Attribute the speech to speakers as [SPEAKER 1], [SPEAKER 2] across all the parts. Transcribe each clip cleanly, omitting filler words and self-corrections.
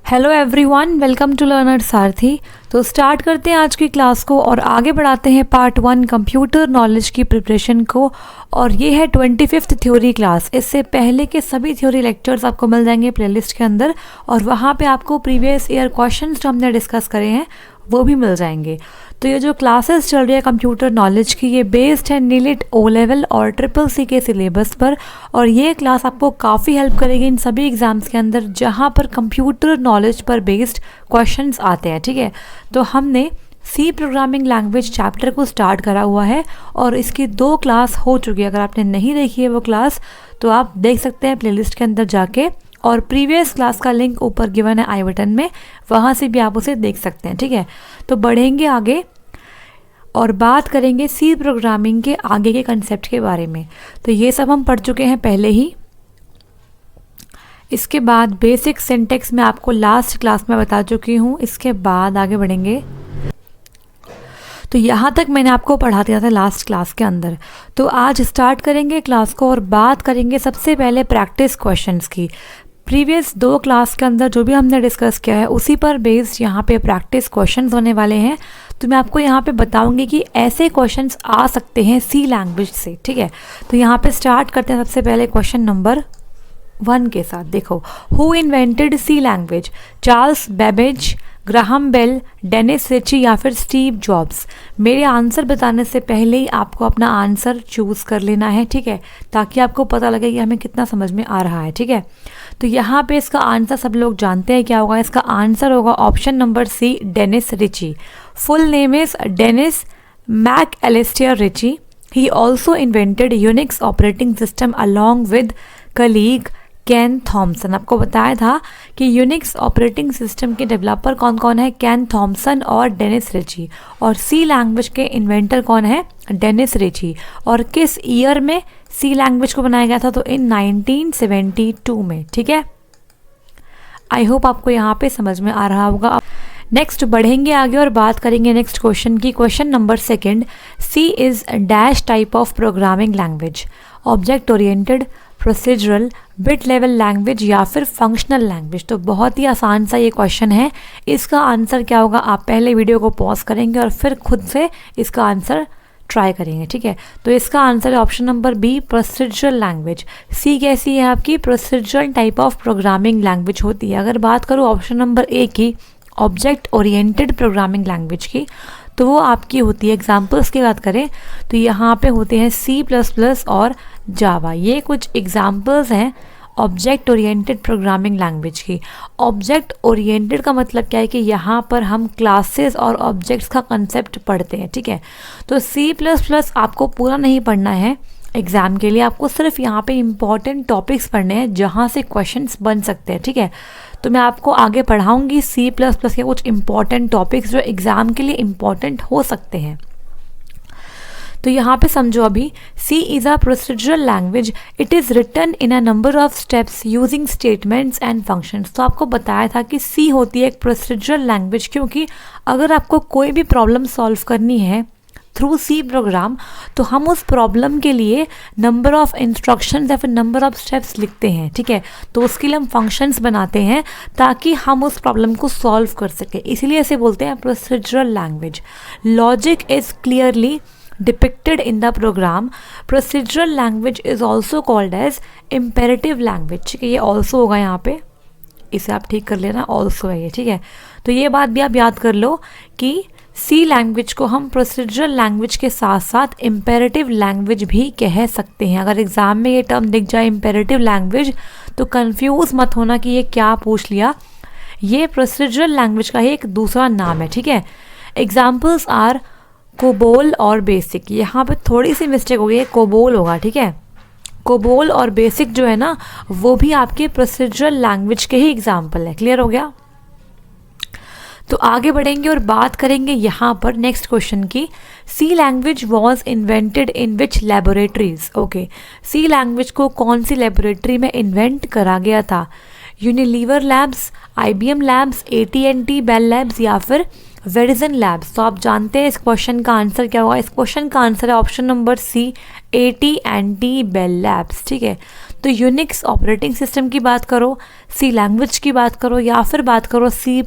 [SPEAKER 1] Hello everyone, welcome to learner Sarathi. तो start करते हैं आज की क्लास को और आगे बढ़ाते हैं पार्ट 1 कंप्यूटर नॉलेज की प्रिपरेशन को। और ये है 25th थ्योरी क्लास। इससे पहले के सभी थ्योरी लेक्चर्स आपको मिल जाएंगे प्लेलिस्ट के अंदर और वहाँ पे आपको प्रीवियस ईयर क्वेश्चंस जो हमने डिस्कस करे हैं वो भी मिल जाएंगे। तो ये जो क्लासेस चल रही है कंप्यूटर नॉलेज की, ये बेस्ड है नीलिट ओ लेवल और CCC के सिलेबस पर। और ये क्लास आपको काफ़ी हेल्प करेगी इन सभी एग्ज़ाम्स के अंदर जहाँ पर कंप्यूटर नॉलेज पर बेस्ड क्वेश्चंस आते हैं। ठीक है, तो हमने सी प्रोग्रामिंग लैंग्वेज चैप्टर को स्टार्ट करा हुआ है और इसकी 2 क्लास हो चुकी है। अगर आपने नहीं देखी है वो क्लास तो आप देख सकते हैं प्लेलिस्ट के अंदर जाके, और प्रीवियस क्लास का लिंक ऊपर गिवन है आई बटन में, वहाँ से भी आप उसे देख सकते हैं। ठीक है, तो बढ़ेंगे आगे और बात करेंगे सी प्रोग्रामिंग के आगे के कंसेप्ट के बारे में। तो ये सब हम पढ़ चुके हैं पहले ही। इसके बाद बेसिक सिंटेक्स में आपको लास्ट क्लास में बता चुकी हूँ। इसके बाद आगे बढ़ेंगे। तो यहाँ तक मैंने आपको पढ़ा दिया था लास्ट क्लास के अंदर। तो आज स्टार्ट करेंगे क्लास को और बात करेंगे सबसे पहले प्रैक्टिस क्वेश्चंस की। प्रीवियस 2 क्लास के अंदर जो भी हमने डिस्कस किया है उसी पर बेस्ड यहाँ पे प्रैक्टिस क्वेश्चंस होने वाले हैं। तो मैं आपको यहाँ पे बताऊंगी कि ऐसे क्वेश्चंस आ सकते हैं सी लैंग्वेज से। ठीक है, तो यहाँ पे स्टार्ट करते हैं सबसे पहले क्वेश्चन नंबर 1 के साथ। देखो, who invented C language? Charles Babbage, Graham Bell, Dennis Ritchie या फिर स्टीव जॉब्स? मेरे आंसर बताने से पहले ही आपको अपना आंसर चूज़ कर लेना है। ठीक है, ताकि आपको पता लगे कि हमें कितना समझ में आ रहा है। ठीक है, तो यहाँ पे इसका आंसर सब लोग जानते हैं क्या होगा। इसका आंसर होगा option number C, Dennis Ritchie. Full name is Dennis MacAlistair Ritchie. He also invented Unix operating system along with colleague Ken Thompson. आपको बताया था कि यूनिक्स ऑपरेटिंग सिस्टम के डेवलपर कौन कौन है? कैन थॉमसन और डेनिस रिची। और सी लैंग्वेज के इन्वेंटर कौन है? Dennis Ritchie. और किस ईयर में सी लैंग्वेज को बनाया गया था? तो इन 1972 में। ठीक है, आई होप आपको यहाँ पे समझ में आ रहा होगा। नेक्स्ट बढ़ेंगे आगे और बात करेंगे नेक्स्ट क्वेश्चन की। Question number 2, C is dash type of programming language? Object oriented, procedural, bit level language या फिर फंक्शनल लैंग्वेज? तो बहुत ही आसान सा ये क्वेश्चन है। इसका आंसर क्या होगा? आप पहले वीडियो को पॉज करेंगे और फिर खुद से इसका आंसर ट्राई करेंगे। ठीक है, तो इसका आंसर है option number B, procedural language. C कैसी है आपकी? Procedural type of programming language होती है। अगर बात करूँ ऑप्शन नंबर ए की, ऑब्जेक्ट ओरिएंटेड प्रोग्रामिंग लैंग्वेज की, तो वो आपकी होती है, एग्जाम्पल्स की बात करें तो यहाँ पे होते हैं C++ और जावा। ये कुछ एग्जाम्पल्स हैं ऑब्जेक्ट ओरिएंटेड प्रोग्रामिंग लैंग्वेज की। ऑब्जेक्ट ओरिएंटेड का मतलब क्या है कि यहाँ पर हम क्लासेस और ऑब्जेक्ट्स का कंसेप्ट पढ़ते हैं। ठीक है, तो C++ आपको पूरा नहीं पढ़ना है एग्ज़ाम के लिए, आपको सिर्फ यहाँ पे इम्पॉर्टेंट टॉपिक्स पढ़ने हैं जहाँ से क्वेश्चंस बन सकते हैं। ठीक है, तो मैं आपको आगे पढ़ाऊँगी C++ के कुछ इम्पॉर्टेंट टॉपिक्स जो एग्ज़ाम के लिए इम्पॉर्टेंट हो सकते हैं। तो यहाँ पे समझो, अभी C is a procedural language. It is written in a number of steps using statements and functions. तो आपको बताया था कि C होती है एक प्रोसीजरल लैंग्वेज, क्योंकि अगर आपको कोई भी प्रॉब्लम सॉल्व करनी है थ्रू सी प्रोग्राम तो हम उस प्रॉब्लम के लिए नंबर ऑफ इंस्ट्रक्शंस या फिर नंबर ऑफ स्टेप्स लिखते हैं। ठीक है, तो उसके लिए हम फंक्शंस बनाते हैं ताकि हम उस प्रॉब्लम को सॉल्व कर सकें, इसीलिए इसे बोलते हैं procedural language. Logic is clearly depicted in the program. Procedural language is also called as imperative language। ठीक है, ये also होगा यहाँ पे, इसे आप ठीक कर लेना, also है ये। ठीक है, तो ये बात भी आप याद कर लो कि सी लैंग्वेज को हम प्रोसीजरल लैंग्वेज के साथ साथ इम्पेरेटिव लैंग्वेज भी कह सकते हैं। अगर एग्जाम में ये टर्म दिख जाए इम्पेरेटिव लैंग्वेज तो कंफ्यूज मत होना कि ये क्या पूछ लिया। ये प्रोसीजरल लैंग्वेज का ही एक दूसरा नाम है। ठीक है, एग्जाम्पल्स आर कोबोल और बेसिक। यहाँ पे थोड़ी सी मिस्टेक हो गई है, कोबोल होगा। ठीक है, कोबोल और बेसिक जो है ना वो भी आपके प्रोसीजरल लैंग्वेज के ही एग्जाम्पल है। क्लियर हो गया? तो आगे बढ़ेंगे और बात करेंगे यहाँ पर नेक्स्ट क्वेश्चन की। C language was invented in which laboratories? Okay, C language को कौन सी लेबोरेटरी में इन्वेंट करा गया था? Unilever labs, IBM labs, AT&T Bell labs या फिर वेरिजन लैब्स? तो आप जानते हैं इस क्वेश्चन का आंसर क्या होगा। इस क्वेश्चन का आंसर है option number C, AT&T Bell Labs. ठीक है, तो यूनिक्स ऑपरेटिंग सिस्टम की बात करो, सी लैंग्वेज की बात करो या फिर बात करो C++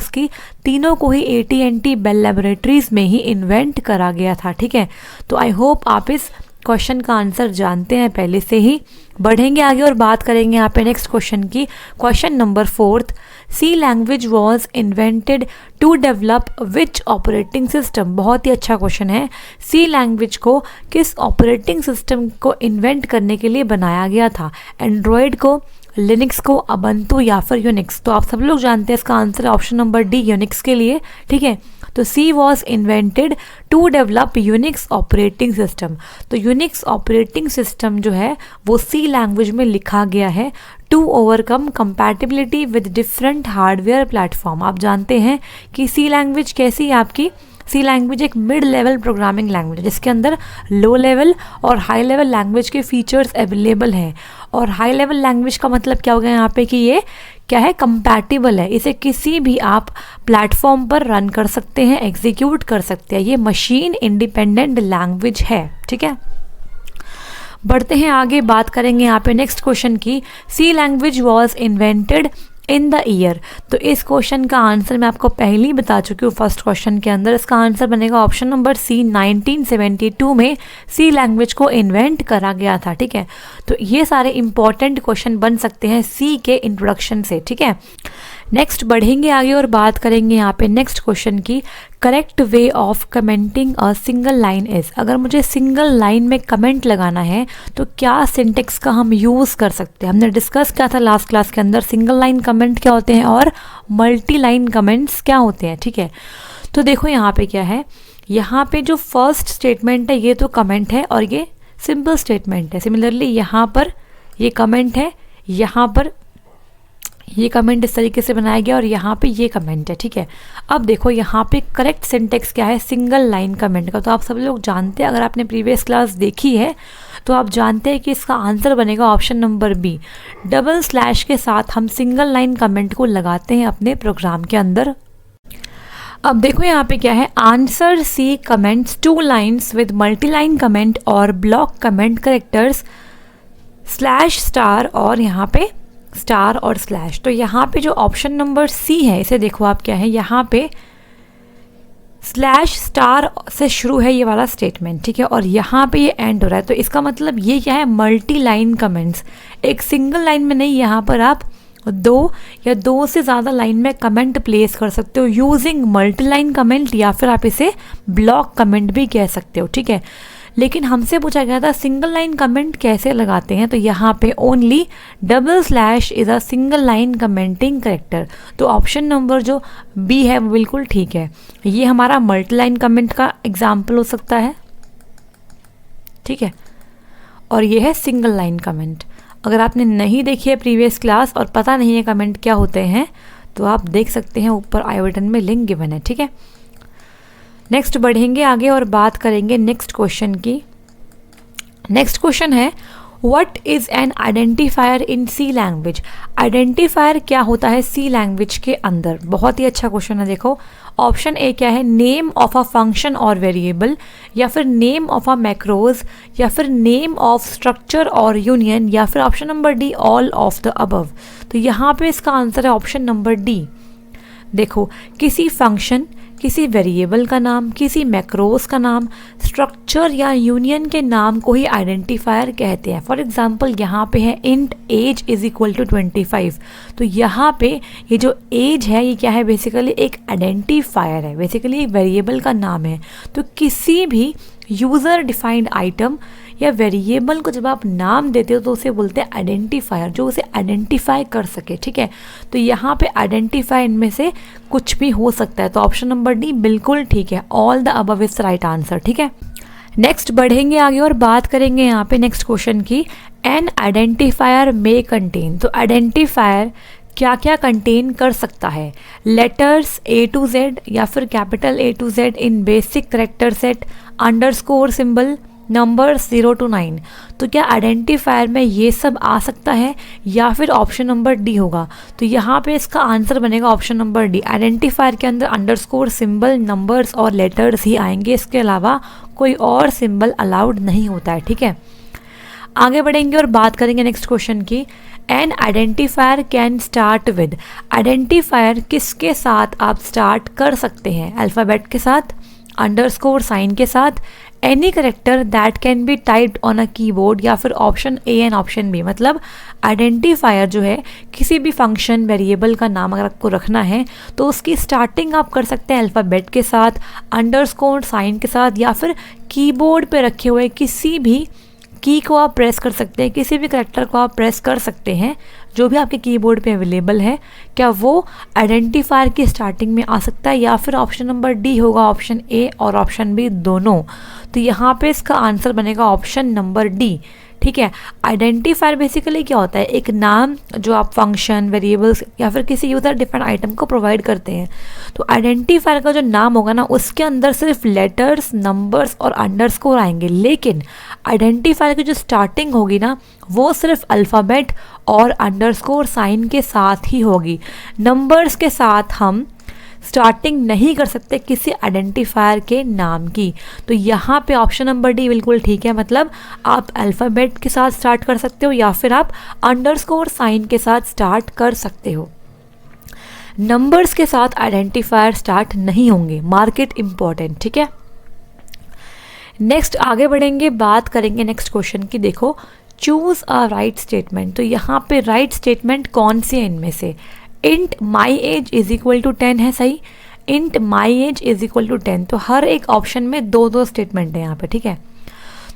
[SPEAKER 1] की, तीनों को ही AT&T बेल लैबोरेटरीज में ही इन्वेंट करा गया था। ठीक है, तो आई होप आप इस क्वेश्चन का आंसर जानते हैं पहले से ही। बढ़ेंगे आगे और बात करेंगे यहाँ पे नेक्स्ट क्वेश्चन की। Question number 4, C language was invented to develop which operating system. बहुत ही अच्छा क्वेश्चन है। सी लैंग्वेज को किस ऑपरेटिंग सिस्टम को इन्वेंट करने के लिए बनाया गया था? एंड्रॉयड को, लिनक्स को, अबंतु या फिर यूनिक्स? तो आप सब लोग जानते हैं इसका answer option number D, Unix के लिए। ठीक है, तो C was invented to develop Unix operating system. तो यूनिक्स ऑपरेटिंग सिस्टम जो है वो सी लैंग्वेज में लिखा गया है to overcome compatibility with different hardware platform. आप जानते हैं कि सी लैंग्वेज कैसी है आपकी? सी लैंग्वेज एक मिड लेवल प्रोग्रामिंग लैंग्वेज है जिसके अंदर लो लेवल और हाई लेवल लैंग्वेज के फीचर्स अवेलेबल हैं। और हाई लेवल लैंग्वेज का मतलब क्या हो गया यहाँ पे कि ये क्या है? कंपैटिबल है, इसे किसी भी आप प्लेटफॉर्म पर रन कर सकते हैं, एग्जीक्यूट कर सकते हैं। ये मशीन इंडिपेंडेंट लैंग्वेज है। ठीक है, बढ़ते हैं आगे, बात करेंगे यहाँ पे नेक्स्ट क्वेश्चन की। C language was invented in the year. तो इस क्वेश्चन का आंसर मैं आपको पहले ही बता चुकी हूँ फर्स्ट क्वेश्चन के अंदर। इसका आंसर बनेगा ऑप्शन नंबर सी, 1972 में सी लैंग्वेज को इन्वेंट करा गया था। ठीक है, तो ये सारे इंपॉर्टेंट क्वेश्चन बन सकते हैं सी के इंट्रोडक्शन से। ठीक है, नेक्स्ट बढ़ेंगे आगे और बात करेंगे यहाँ पे नेक्स्ट क्वेश्चन की। Correct way of commenting a single line is. अगर मुझे सिंगल लाइन में कमेंट लगाना है तो क्या सिंटेक्स का हम यूज़ कर सकते हैं? हमने डिस्कस किया था लास्ट क्लास के अंदर सिंगल लाइन कमेंट क्या होते हैं और मल्टी लाइन कमेंट्स क्या होते हैं। ठीक है, तो देखो यहाँ पे क्या है, यहाँ पे जो फर्स्ट स्टेटमेंट है ये तो कमेंट है और ये सिंपल स्टेटमेंट है। सिमिलरली यहाँ पर ये कमेंट है, यहाँ पर ये कमेंट इस तरीके से बनाया गया और यहाँ पे ये कमेंट है। ठीक है, अब देखो यहाँ पे करेक्ट सिंटेक्स क्या है सिंगल लाइन कमेंट का? तो आप सब लोग जानते हैं, अगर आपने प्रीवियस क्लास देखी है तो आप जानते हैं कि इसका आंसर बनेगा option number B. Double slash के साथ हम सिंगल लाइन कमेंट को लगाते हैं अपने प्रोग्राम के अंदर। अब देखो यहाँ पे क्या है, answer C comments 2 lines with multi line comment और block comment characters slash star और यहाँ पे स्टार और स्लैश। तो यहाँ पे जो ऑप्शन नंबर सी है इसे देखो आप क्या है, यहाँ पे स्लैश स्टार से शुरू है ये वाला स्टेटमेंट। ठीक है, और यहाँ पे ये एंड हो रहा है। तो इसका मतलब ये क्या है, मल्टी लाइन कमेंट्स। एक सिंगल लाइन में नहीं, यहाँ पर आप 2 या 2 से ज़्यादा लाइन में कमेंट प्लेस कर सकते हो यूजिंग मल्टी लाइन कमेंट या फिर आप इसे ब्लॉक कमेंट भी कह सकते हो। ठीक है, लेकिन हमसे पूछा गया था सिंगल लाइन कमेंट कैसे लगाते हैं, तो यहाँ पे only double slash is a single line commenting character. तो ऑप्शन नंबर जो बी है वो बिल्कुल ठीक है, ये हमारा मल्टी लाइन कमेंट का एग्जाम्पल हो सकता है। ठीक है, और ये है सिंगल लाइन कमेंट। अगर आपने नहीं देखी है प्रीवियस क्लास और पता नहीं है कमेंट क्या होते हैं तो आप देख सकते हैं, ऊपर आई बटन में लिंक गिवन है। ठीक है, नेक्स्ट बढ़ेंगे आगे और बात करेंगे नेक्स्ट क्वेश्चन की। नेक्स्ट क्वेश्चन है what is an identifier in C language. Identifier क्या होता है सी लैंग्वेज के अंदर? बहुत ही अच्छा क्वेश्चन है। देखो ऑप्शन ए क्या है, नेम ऑफ अ फंक्शन और वेरिएबल, या फिर नेम ऑफ अ मैक्रोज, या फिर नेम ऑफ स्ट्रक्चर और यूनियन, या फिर option number D all of the above. तो यहाँ पे इसका आंसर है ऑप्शन नंबर डी। देखो किसी फंक्शन, किसी वेरिएबल का नाम, किसी मैक्रोस का नाम, स्ट्रक्चर या यूनियन के नाम को ही आइडेंटिफायर कहते हैं। फॉर एग्जांपल यहाँ पे है int age is equal to 25। तो यहाँ पे ये जो एज है ये क्या है, बेसिकली एक आइडेंटिफायर है, बेसिकली एक वेरिएबल का नाम है। तो किसी भी यूज़र डिफाइंड आइटम या वेरिएबल को जब आप नाम देते हो तो उसे बोलते हैं आइडेंटिफायर, जो उसे आइडेंटिफाई कर सके। ठीक है, तो यहाँ पे आइडेंटिफाई इनमें से कुछ भी हो सकता है। तो ऑप्शन नंबर डी बिल्कुल ठीक है, all the above is right answer. ठीक है, नेक्स्ट बढ़ेंगे आगे और बात करेंगे यहाँ पे नेक्स्ट क्वेश्चन की। N identifier may contain. तो आइडेंटिफायर क्या क्या कंटेन कर सकता है? लेटर्स A to Z या फिर capital A to Z in basic character set, underscore symbol, numbers 0 to 9। तो क्या आइडेंटिफायर में ये सब आ सकता है या फिर ऑप्शन नंबर डी होगा? तो यहाँ पे इसका आंसर बनेगा ऑप्शन नंबर डी। आइडेंटिफायर के अंदर अंडरस्कोर सिंबल, नंबर्स और लेटर्स ही आएंगे, इसके अलावा कोई और सिंबल अलाउड नहीं होता है। ठीक है, आगे बढ़ेंगे और बात करेंगे नेक्स्ट क्वेश्चन की। N identifier can start with, identifier किसके साथ आप स्टार्ट कर सकते हैं? अल्फ़ाबेट के साथ, अंडरस्कोर साइन के साथ, any character that can be typed on a keyboard, या फिर option A and option B. मतलब आइडेंटिफायर जो है किसी भी फंक्शन वेरिएबल का नाम अगर आपको रखना है तो उसकी स्टार्टिंग आप कर सकते हैं अल्फ़ाबेट के साथ, अंडरस्कोर साइन के साथ, या फिर कीबोर्ड पे रखे हुए किसी भी की को आप प्रेस कर सकते हैं, किसी भी करेक्टर को आप प्रेस कर सकते हैं जो भी आपके कीबोर्ड पे अवेलेबल है। क्या वो आइडेंटिफायर की स्टार्टिंग में आ सकता है, या फिर ऑप्शन नंबर डी होगा, ऑप्शन ए और ऑप्शन बी दोनों? तो यहाँ पे इसका आंसर बनेगा ऑप्शन नंबर डी। ठीक है, आइडेंटिफायर बेसिकली क्या होता है? एक नाम जो आप फंक्शन, वेरिएबल्स या फिर किसी यूजर डिफरेंट आइटम को प्रोवाइड करते हैं। तो आइडेंटिफायर का जो नाम होगा ना, उसके अंदर सिर्फ लेटर्स, नंबर्स और अंडरस्कोर आएंगे, लेकिन आइडेंटिफायर की जो स्टार्टिंग होगी ना, वो सिर्फ अल्फ़ाबेट और अंडरस्कोर साइन के साथ ही होगी। नंबर्स के साथ हम स्टार्टिंग नहीं कर सकते किसी आइडेंटिफायर के नाम की। तो यहाँ पे ऑप्शन नंबर डी बिल्कुल ठीक है। मतलब आप अल्फ़ाबेट के साथ स्टार्ट कर सकते हो या फिर आप अंडरस्कोर साइन के साथ स्टार्ट कर सकते हो। नंबर्स के साथ आइडेंटिफायर स्टार्ट नहीं होंगे, मार्केट इम्पॉर्टेंट। ठीक है, नेक्स्ट आगे बढ़ेंगे, बात करेंगे नेक्स्ट क्वेश्चन की। देखो, चूज अ राइट स्टेटमेंट। तो यहाँ पे राइट स्टेटमेंट कौन सी है इनमें से? Int my age is equal to 10 है सही, int my age is equal to 10। तो हर एक ऑप्शन में दो दो स्टेटमेंट है यहाँ पे। ठीक है,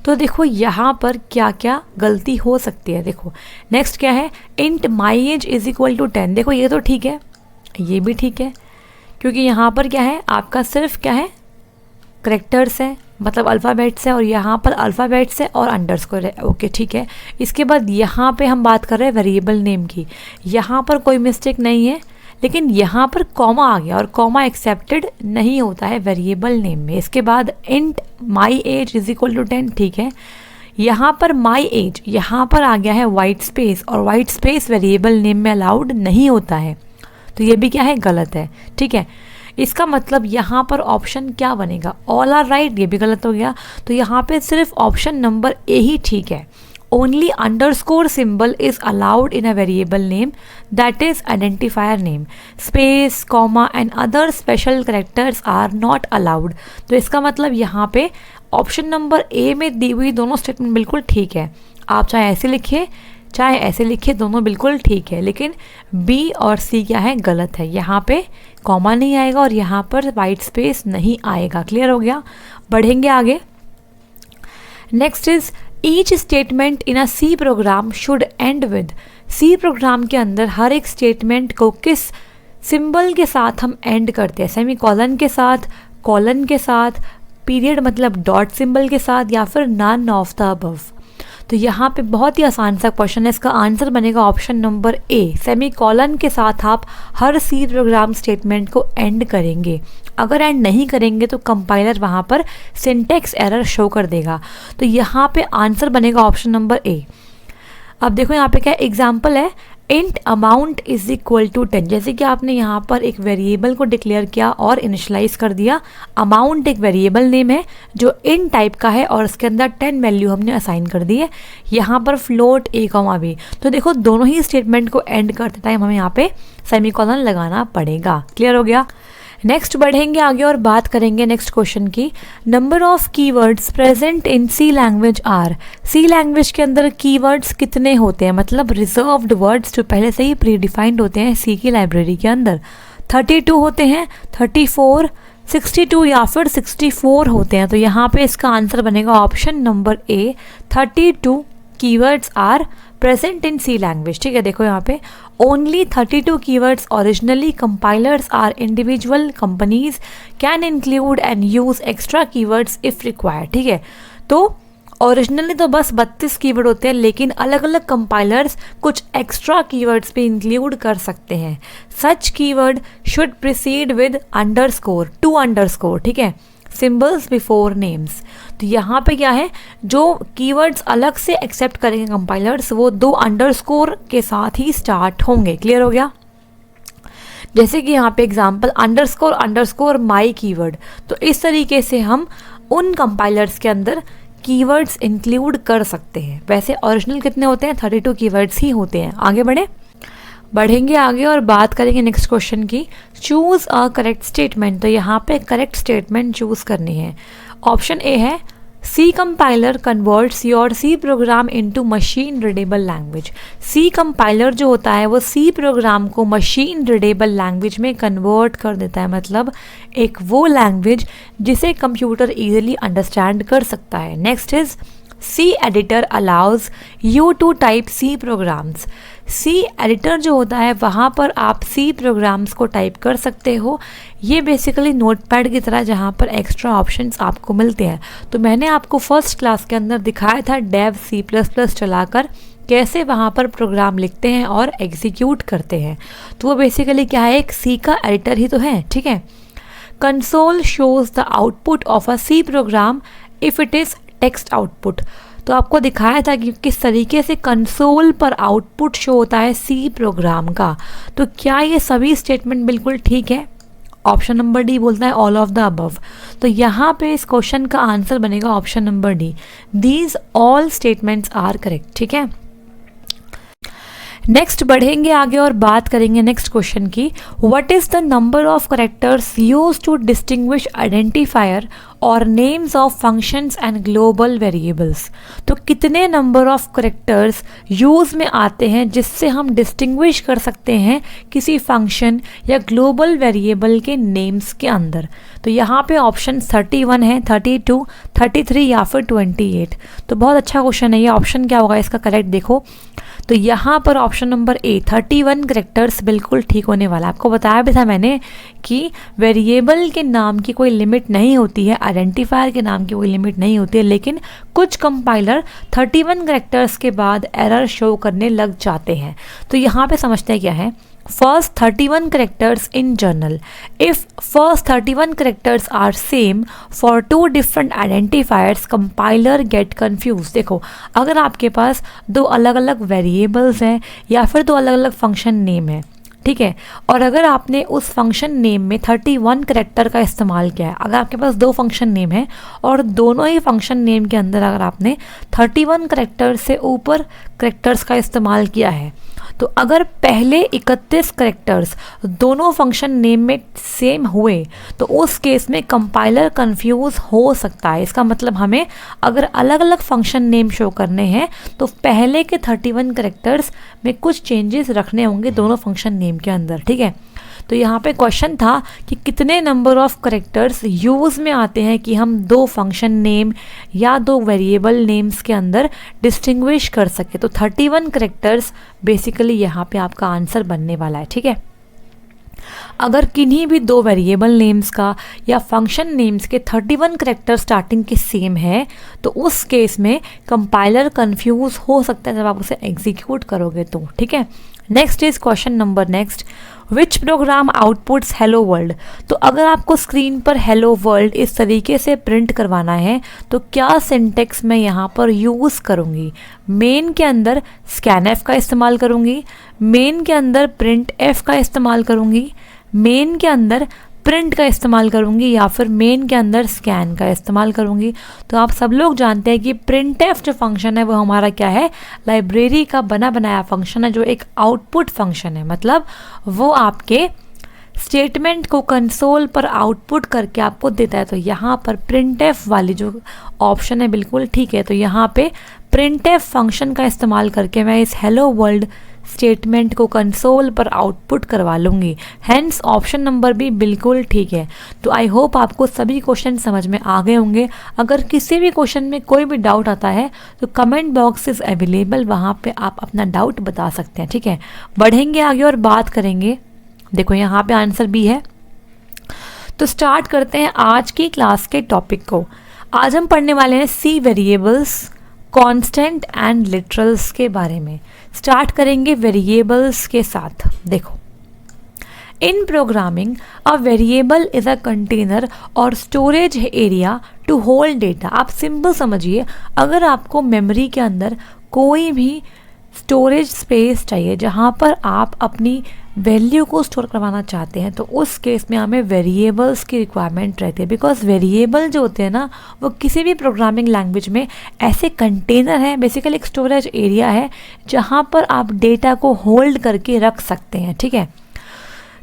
[SPEAKER 1] तो देखो यहाँ पर क्या क्या गलती हो सकती है। देखो नेक्स्ट क्या है, int my age is equal to 10। देखो ये तो ठीक है, ये भी ठीक है, क्योंकि यहाँ पर क्या है आपका सिर्फ क्या है, करेक्टर्स है, मतलब अल्फ़ाबेट्स है, और यहाँ पर अल्फ़ाबेट्स है और अंडरस्कोर है। ओके ठीक है, इसके बाद यहाँ पे हम बात कर रहे हैं वेरिएबल नेम की। यहाँ पर कोई मिस्टेक नहीं है, लेकिन यहाँ पर कॉमा आ गया और कॉमा एक्सेप्टेड नहीं होता है वेरिएबल नेम में। इसके बाद int my age is equal to 10, ठीक है। यहाँ पर माई एज, यहाँ पर आ गया है वाइट स्पेस, और वाइट स्पेस वेरिएबल नेम में अलाउड नहीं होता है, तो ये भी क्या है, गलत है। ठीक है, इसका मतलब यहाँ पर ऑप्शन क्या बनेगा, ऑल आर राइट, ये भी गलत हो गया। तो यहाँ पे सिर्फ ऑप्शन नंबर ए ही ठीक है। Only underscore symbol is allowed in a variable name, that is identifier name. Space, comma and other special characters are not allowed. तो इसका मतलब यहाँ पे ऑप्शन नंबर ए में दी हुई दोनों स्टेटमेंट बिल्कुल ठीक है। आप चाहे ऐसे लिखिए चाहे ऐसे लिखिए, दोनों बिल्कुल ठीक है, लेकिन बी और सी क्या है, गलत है। यहाँ पे कॉमा नहीं आएगा और यहाँ पर वाइट स्पेस नहीं आएगा। क्लियर हो गया, बढ़ेंगे आगे। Next is each statement in a C program should end with. C program के अंदर हर एक स्टेटमेंट को किस सिंबल के साथ हम एंड करते हैं? सेमी कॉलन के साथ, कॉलन के साथ, पीरियड मतलब डॉट सिंबल के साथ, या फिर नन ऑफ द अबव। तो यहाँ पे बहुत ही आसान सा क्वेश्चन है, इसका आंसर बनेगा ऑप्शन नंबर ए। सेमी कॉलन के साथ आप हर सी प्रोग्राम स्टेटमेंट को एंड करेंगे। अगर एंड नहीं करेंगे तो कंपाइलर वहाँ पर सिंटेक्स एरर शो कर देगा। तो यहाँ पे आंसर बनेगा ऑप्शन नंबर ए। अब देखो यहाँ पे क्या एग्जाम्पल है, int amount is equal to 10। जैसे कि आपने यहाँ पर एक वेरिएबल को डिक्लेयर किया और इनिशलाइज कर दिया। अमाउंट एक वेरिएबल नेम है जो इन टाइप का है और उसके अंदर 10 वैल्यू हमने असाइन कर दी है। यहाँ पर फ्लोट ए कॉमा बी। तो देखो दोनों ही स्टेटमेंट को एंड करते टाइम हमें यहाँ पे सेमीकोलन लगाना पड़ेगा। क्लियर हो गया, नेक्स्ट बढ़ेंगे आगे और बात करेंगे नेक्स्ट क्वेश्चन की। Number of keywords present in C language are. C language के अंदर कीवर्ड्स कितने होते हैं? मतलब रिजर्व्ड वर्ड्स जो पहले से ही प्री डिफाइंड होते हैं सी की लाइब्रेरी के अंदर। 32 होते हैं, 34, 62 या फिर 64 होते हैं। तो यहाँ पे इसका आंसर बनेगा option number A, 32 keywords are present in C language. ठीक है, देखो यहाँ पे only 32 keywords originally, compilers are individual companies can include and use extra keywords if required. ठीक है, तो ओरिजिनली तो बस 32 कीवर्ड होते हैं, लेकिन अलग अलग कंपाइलर्स कुछ एक्स्ट्रा कीवर्ड्स भी इंक्लूड कर सकते हैं। Such keyword should precede with underscore, 2 underscore, ठीक है, सिंबल्स बिफोर नेम्स। तो यहाँ पे क्या है, जो कीवर्ड्स अलग से एक्सेप्ट करेंगे कंपाइलर्स वो 2 अंडरस्कोर के साथ ही स्टार्ट होंगे। क्लियर हो गया, जैसे कि यहाँ पे एग्जांपल अंडरस्कोर अंडरस्कोर माई कीवर्ड। तो इस तरीके से हम उन कंपाइलर्स के अंदर कीवर्ड्स इंक्लूड कर सकते हैं। वैसे ओरिजिनल कितने होते हैं, 32 कीवर्ड्स ही होते हैं। आगे बढ़ेंगे आगे और बात करेंगे नेक्स्ट क्वेश्चन की। Choose a correct statement. तो यहाँ पे करेक्ट स्टेटमेंट चूज करनी है। ऑप्शन ए है C compiler converts your C program into machine readable language. C compiler जो होता है वो सी प्रोग्राम को मशीन रीडेबल लैंग्वेज में कन्वर्ट कर देता है, मतलब एक वो लैंग्वेज जिसे कंप्यूटर इजीली अंडरस्टैंड कर सकता है। Next is C editor allows you to type C programs. C editor जो होता है वहाँ पर आप सी प्रोग्राम्स को टाइप कर सकते हो। ये बेसिकली नोटपैड की तरह जहाँ पर एक्स्ट्रा ऑप्शंस आपको मिलते हैं। तो मैंने आपको फर्स्ट क्लास के अंदर दिखाया था डेव C++ चलाकर कैसे वहाँ पर प्रोग्राम लिखते हैं और एग्जीक्यूट करते हैं। तो वो बेसिकली क्या है, एक सी का एडिटर ही तो है, ठीक है। Console shows the output of a C program if it is text output. तो आपको दिखाया था कि किस तरीके से कंसोल पर आउटपुट शो होता है सी प्रोग्राम का। तो क्या ये सभी स्टेटमेंट बिल्कुल ठीक है? ऑप्शन नंबर डी बोलता है ऑल ऑफ द अबव। तो यहाँ पे इस क्वेश्चन का आंसर बनेगा option number D, these all statements are correct, ठीक है। नेक्स्ट बढ़ेंगे आगे और बात करेंगे नेक्स्ट क्वेश्चन की। What is the number of characters use to distinguish identifier और names of functions and global variables. तो कितने नंबर ऑफ करेक्टर्स यूज़ में आते हैं जिससे हम डिस्टिंग्विश कर सकते हैं किसी फंक्शन या ग्लोबल वेरिएबल के नेम्स के अंदर। तो यहाँ पे ऑप्शन 31 है, 32, 33 या फिर 28। तो बहुत अच्छा क्वेश्चन है ये। ऑप्शन क्या होगा इसका करेक्ट देखो। तो यहाँ पर ऑप्शन नंबर ए 31 करेक्टर्स बिल्कुल ठीक होने वाला। आपको बताया भी था मैंने कि वेरिएबल के नाम की कोई लिमिट नहीं होती है, आइडेंटिफायर के नाम की कोई लिमिट नहीं होती है, लेकिन कुछ कंपाइलर 31 करेक्टर्स के बाद एरर शो करने लग जाते हैं। तो यहाँ पे समझते हैं क्या है। First 31 characters in journal. If first 31 characters are same for two different identifiers, compiler get confused. देखो, अगर आपके पास दो अलग अलग वेरिएबल्स हैं या फिर दो अलग अलग फंक्शन नेम है, ठीक है, और अगर आपने उस फंक्शन नेम में 31 करेक्टर का इस्तेमाल किया है, अगर आपके पास दो फंक्शन नेम है और दोनों ही फंक्शन नेम के अंदर अगर आपने 31 करेक्टर से ऊपर करेक्टर्स का इस्तेमाल किया है, तो अगर पहले 31 करेक्टर्स दोनों फंक्शन नेम में सेम हुए तो उस केस में कंपाइलर कंफ्यूज हो सकता है। इसका मतलब हमें अगर अलग अलग फंक्शन नेम शो करने हैं तो पहले के 31 करेक्टर्स में कुछ चेंजेस रखने होंगे दोनों फंक्शन नेम के अंदर, ठीक है। तो यहाँ पे क्वेश्चन था कि कितने नंबर ऑफ करेक्टर्स यूज़ में आते हैं कि हम दो फंक्शन नेम या दो वेरिएबल नेम्स के अंदर डिस्टिंग्विश कर सके। तो 31 करेक्टर्स बेसिकली यहाँ पे आपका आंसर बनने वाला है, ठीक है। अगर किन्हीं भी दो वेरिएबल नेम्स का या फंक्शन नेम्स के 31 करेक्टर स्टार्टिंग के सेम है तो उस केस में कंपाइलर कंफ्यूज हो सकता है जब आप उसे एग्जीक्यूट करोगे तो, ठीक है। Next is question number next, which programme outputs hello world. तो अगर आपको स्क्रीन पर हेलो वर्ल्ड इस तरीके से प्रिंट करवाना है तो क्या सिंटेक्स मैं यहाँ पर यूज़ करूँगी। मेन के अंदर स्कैनएफ का इस्तेमाल करूँगी, मेन के अंदर प्रिंट एफ का इस्तेमाल करूँगी, मेन के अंदर प्रिंट का इस्तेमाल करूँगी या फिर मेन के अंदर स्कैन का इस्तेमाल करूँगी। तो आप सब लोग जानते हैं कि प्रिंट एफ जो फंक्शन है वो हमारा क्या है, लाइब्रेरी का बना बनाया फंक्शन है जो एक आउटपुट फंक्शन है, मतलब वो आपके स्टेटमेंट को कंसोल पर आउटपुट करके आपको देता है। तो यहाँ पर प्रिंट एफ वाली जो ऑप्शन है बिल्कुल ठीक है। तो यहाँ पे प्रिंट एफ फंक्शन का इस्तेमाल करके मैं इस हेलो वर्ल्ड स्टेटमेंट को कंसोल पर आउटपुट करवा लूँगी। हैंस ऑप्शन नंबर भी बिल्कुल ठीक है। तो आई होप आपको सभी क्वेश्चन समझ में आ गए होंगे। अगर किसी भी क्वेश्चन में कोई भी डाउट आता है तो कमेंट बॉक्स इज़ अवेलेबल, वहाँ पे आप अपना डाउट बता सकते हैं, ठीक है। बढ़ेंगे आगे और बात करेंगे। देखो यहाँ पे आंसर भी है। तो स्टार्ट करते हैं आज की क्लास के टॉपिक को। आज हम पढ़ने वाले हैं C variables, constant and literals के बारे में। स्टार्ट करेंगे वेरिएबल्स के साथ। देखो, in programming a variable is a container और storage area to hold data. आप सिंपल समझिए, अगर आपको मेमोरी के अंदर कोई भी स्टोरेज स्पेस चाहिए जहाँ पर आप अपनी वैल्यू को स्टोर करवाना चाहते हैं तो उस केस में हमें वेरिएबल्स की रिक्वायरमेंट रहती है, बिकॉज वेरिएबल जो होते हैं ना वो किसी भी प्रोग्रामिंग लैंग्वेज में ऐसे कंटेनर हैं, बेसिकली एक स्टोरेज एरिया है जहाँ पर आप डेटा को होल्ड करके रख सकते हैं, ठीक है।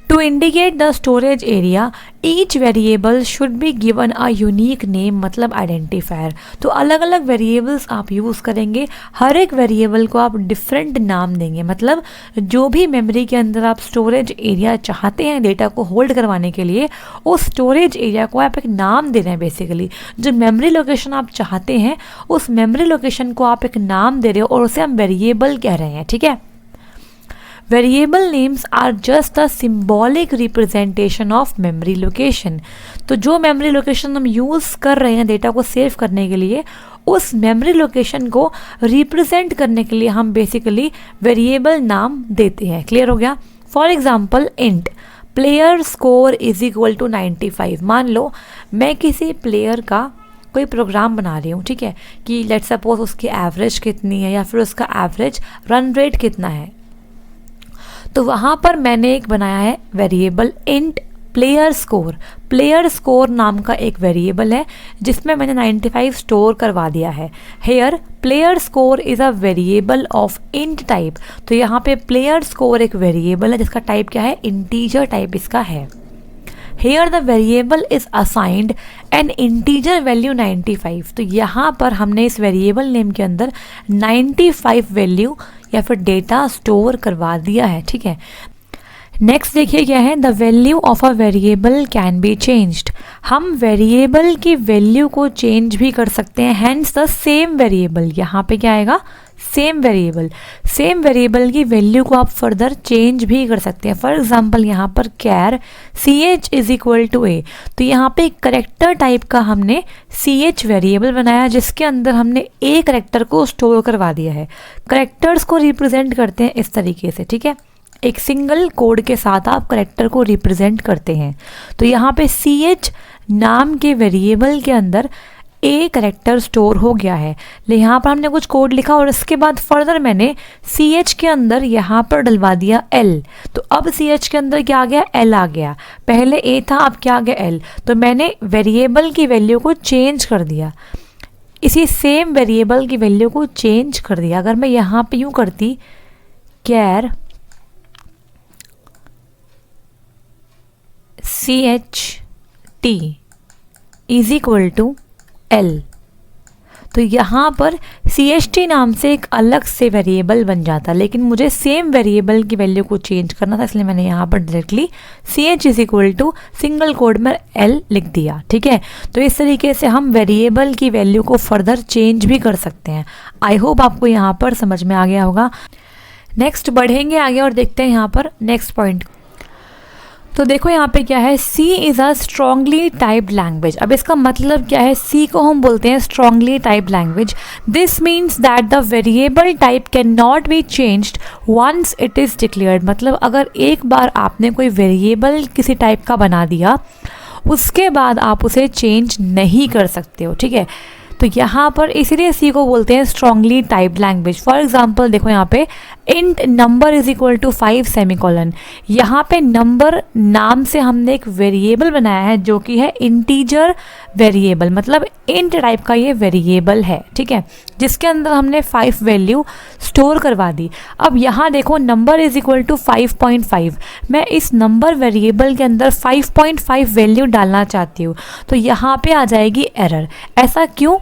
[SPEAKER 1] To indicate the storage area, each variable should be given a unique name, मतलब आइडेंटिफायर। तो अलग अलग वेरिएबल्स आप यूज़ करेंगे, हर एक वेरिएबल को आप डिफरेंट नाम देंगे, मतलब जो भी मेमोरी के अंदर आप स्टोरेज एरिया चाहते हैं डेटा को होल्ड करवाने के लिए, उस स्टोरेज एरिया को आप एक नाम दे रहे हैं। बेसिकली जो मेमोरी लोकेशन आप चाहते हैं उस मेमोरी लोकेशन को आप एक नाम दे रहे हो और उसे हम वेरिएबल कह रहे हैं, ठीक है। Variable names are just a symbolic representation of memory location. तो जो मेमोरी लोकेशन हम यूज़ कर रहे हैं डेटा को सेव करने के लिए, उस मेमोरी लोकेशन को रिप्रेजेंट करने के लिए हम बेसिकली वेरिएबल नाम देते हैं। क्लियर हो गया? For example int player score is equal to 95। मान लो मैं किसी प्लेयर का कोई प्रोग्राम बना रही हूँ, ठीक है, कि लेट सपोज उसकी एवरेज कितनी है या फिर उसका एवरेज रन रेट कितना है। तो वहाँ पर मैंने एक बनाया है variable int player score. Player score नाम का एक वेरिएबल है जिसमें मैंने 95 स्टोर करवा दिया है। Here player score is a variable of int type. तो यहाँ पे प्लेयर स्कोर एक वेरिएबल है जिसका टाइप क्या है, इंटीजर टाइप इसका है। Here the variable is assigned an integer value 95। तो यहाँ पर हमने इस वेरिएबल नेम के अंदर 95 वैल्यू या फिर डेटा स्टोर करवा दिया है, ठीक है। नेक्स्ट देखिए क्या है, the value of a variable can be changed. हम वेरिएबल की वैल्यू को चेंज भी कर सकते हैं, हैंस द सेम वेरिएबल। यहाँ पे क्या आएगा, सेम वेरिएबल। सेम वेरिएबल की वैल्यू को आप फर्दर चेंज भी कर सकते हैं। फॉर एग्जांपल यहाँ पर char ch is equal to a। तो यहाँ पे करेक्टर टाइप का हमने ch वेरिएबल बनाया जिसके अंदर हमने a करेक्टर को स्टोर करवा दिया है। करेक्टर्स को रिप्रेजेंट करते हैं इस तरीके से, ठीक है, एक सिंगल कोड के साथ आप करेक्टर को रिप्रेजेंट करते हैं। तो यहाँ पे ch नाम के वेरिएबल के अंदर ए करेक्टर स्टोर हो गया है। यहाँ पर हमने कुछ कोड लिखा और इसके बाद फर्दर मैंने ch के अंदर यहाँ पर डलवा दिया l। तो अब ch के अंदर क्या आ गया, l आ गया। पहले a था, अब क्या आ गया l। तो मैंने वेरिएबल की वैल्यू को चेंज कर दिया, इसी सेम वेरिएबल की वैल्यू को चेंज कर दिया। अगर मैं यहाँ पे यूँ करती char cht is equal to L, तो यहाँ पर cht नाम से एक अलग से वेरिएबल बन जाता, लेकिन मुझे सेम वेरिएबल की वैल्यू को चेंज करना था, इसलिए मैंने यहाँ पर directly ch is equal to single quote में L लिख दिया, ठीक है। तो इस तरीके से हम वेरिएबल की वैल्यू को फर्दर चेंज भी कर सकते हैं। आई होप आपको यहाँ पर समझ में आ गया होगा। नेक्स्ट बढ़ेंगे आगे और देखते हैं यहाँ पर नेक्स्ट पॉइंट। तो देखो यहाँ पे क्या है, C is a strongly typed language. अब इसका मतलब क्या है, C को हम बोलते हैं strongly typed language. This means that the variable type can not be changed once it is declared. मतलब अगर एक बार आपने कोई वेरिएबल किसी टाइप का बना दिया उसके बाद आप उसे चेंज नहीं कर सकते हो, ठीक है। तो यहाँ पर इसीलिए C को बोलते हैं strongly typed language. For example देखो यहाँ पे int number is equal to 5 semicolon. यहाँ पे नंबर नाम से हमने एक वेरिएबल बनाया है जो कि है इंटीजर वेरिएबल, मतलब इंट टाइप का ये वेरिएबल है, ठीक है, जिसके अंदर हमने 5 वैल्यू स्टोर करवा दी। अब यहाँ देखो नंबर इज इक्वल टू 5.5, मैं इस नंबर वेरिएबल के अंदर 5.5 वैल्यू डालना चाहती हूँ, तो यहाँ पे आ जाएगी एरर। ऐसा क्यों?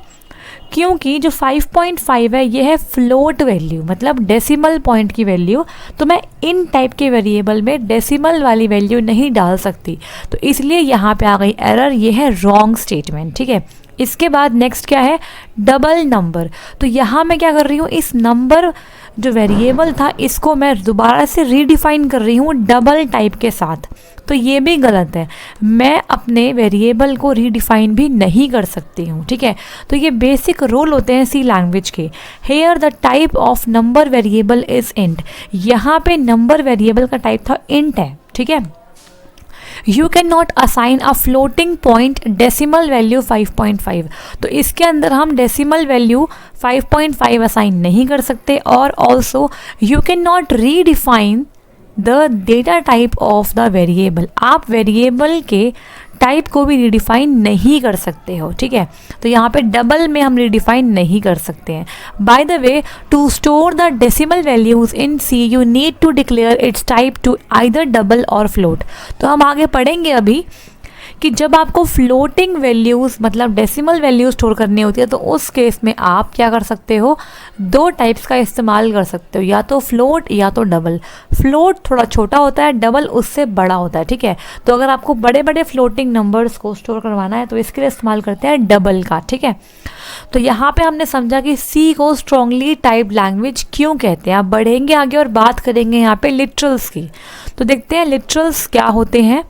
[SPEAKER 1] क्योंकि जो 5.5 है ये है फ्लोट वैल्यू, मतलब डेसिमल पॉइंट की वैल्यू। तो मैं इन टाइप के वेरिएबल में डेसिमल वाली वैल्यू नहीं डाल सकती, तो इसलिए यहाँ पे आ गई एरर। ये है रॉन्ग स्टेटमेंट, ठीक है। इसके बाद नेक्स्ट क्या है, डबल नंबर। तो यहाँ मैं क्या कर रही हूँ, इस नंबर जो वेरिएबल था इसको मैं दोबारा से रीडिफाइन कर रही हूँ डबल टाइप के साथ, तो ये भी गलत है। मैं अपने वेरिएबल को रीडिफाइन भी नहीं कर सकती हूँ, ठीक है। तो ये बेसिक रूल होते हैं सी लैंग्वेज के। Here the type of number variable is int. यहाँ पे नंबर वेरिएबल का टाइप था इंट है, ठीक है। You can not assign a floating point decimal value 5.5। तो इसके अंदर हम डेसिमल वैल्यू 5.5 असाइन नहीं कर सकते। और also you can not redefine the data type of the variable. आप वेरिएबल के टाइप को भी रिडिफाइन नहीं कर सकते हो, ठीक है। तो यहाँ पे डबल में हम रिडिफाइन नहीं कर सकते हैं। By the way, to store the decimal values in C you need to declare its type to either double और फ्लोट। तो हम आगे पढ़ेंगे अभी कि जब आपको फ्लोटिंग वैल्यूज़ मतलब डेसिमल वैल्यूज स्टोर करनी होती है तो उस केस में आप क्या कर सकते हो, दो टाइप्स का इस्तेमाल कर सकते हो, या तो फ्लोट या तो डबल। फ्लोट थोड़ा छोटा होता है, डबल उससे बड़ा होता है, ठीक है। तो अगर आपको बड़े बड़े फ्लोटिंग नंबर्स को स्टोर करवाना है तो इसके लिए इस्तेमाल करते हैं डबल का, ठीक है। तो यहाँ पे हमने समझा कि सी को स्ट्रॉन्गली टाइप्ड लैंग्वेज क्यों कहते हैं। आप बढ़ेंगे आगे और बात करेंगे यहाँ पे लिटरल्स की। तो देखते हैं लिटरल्स क्या होते हैं,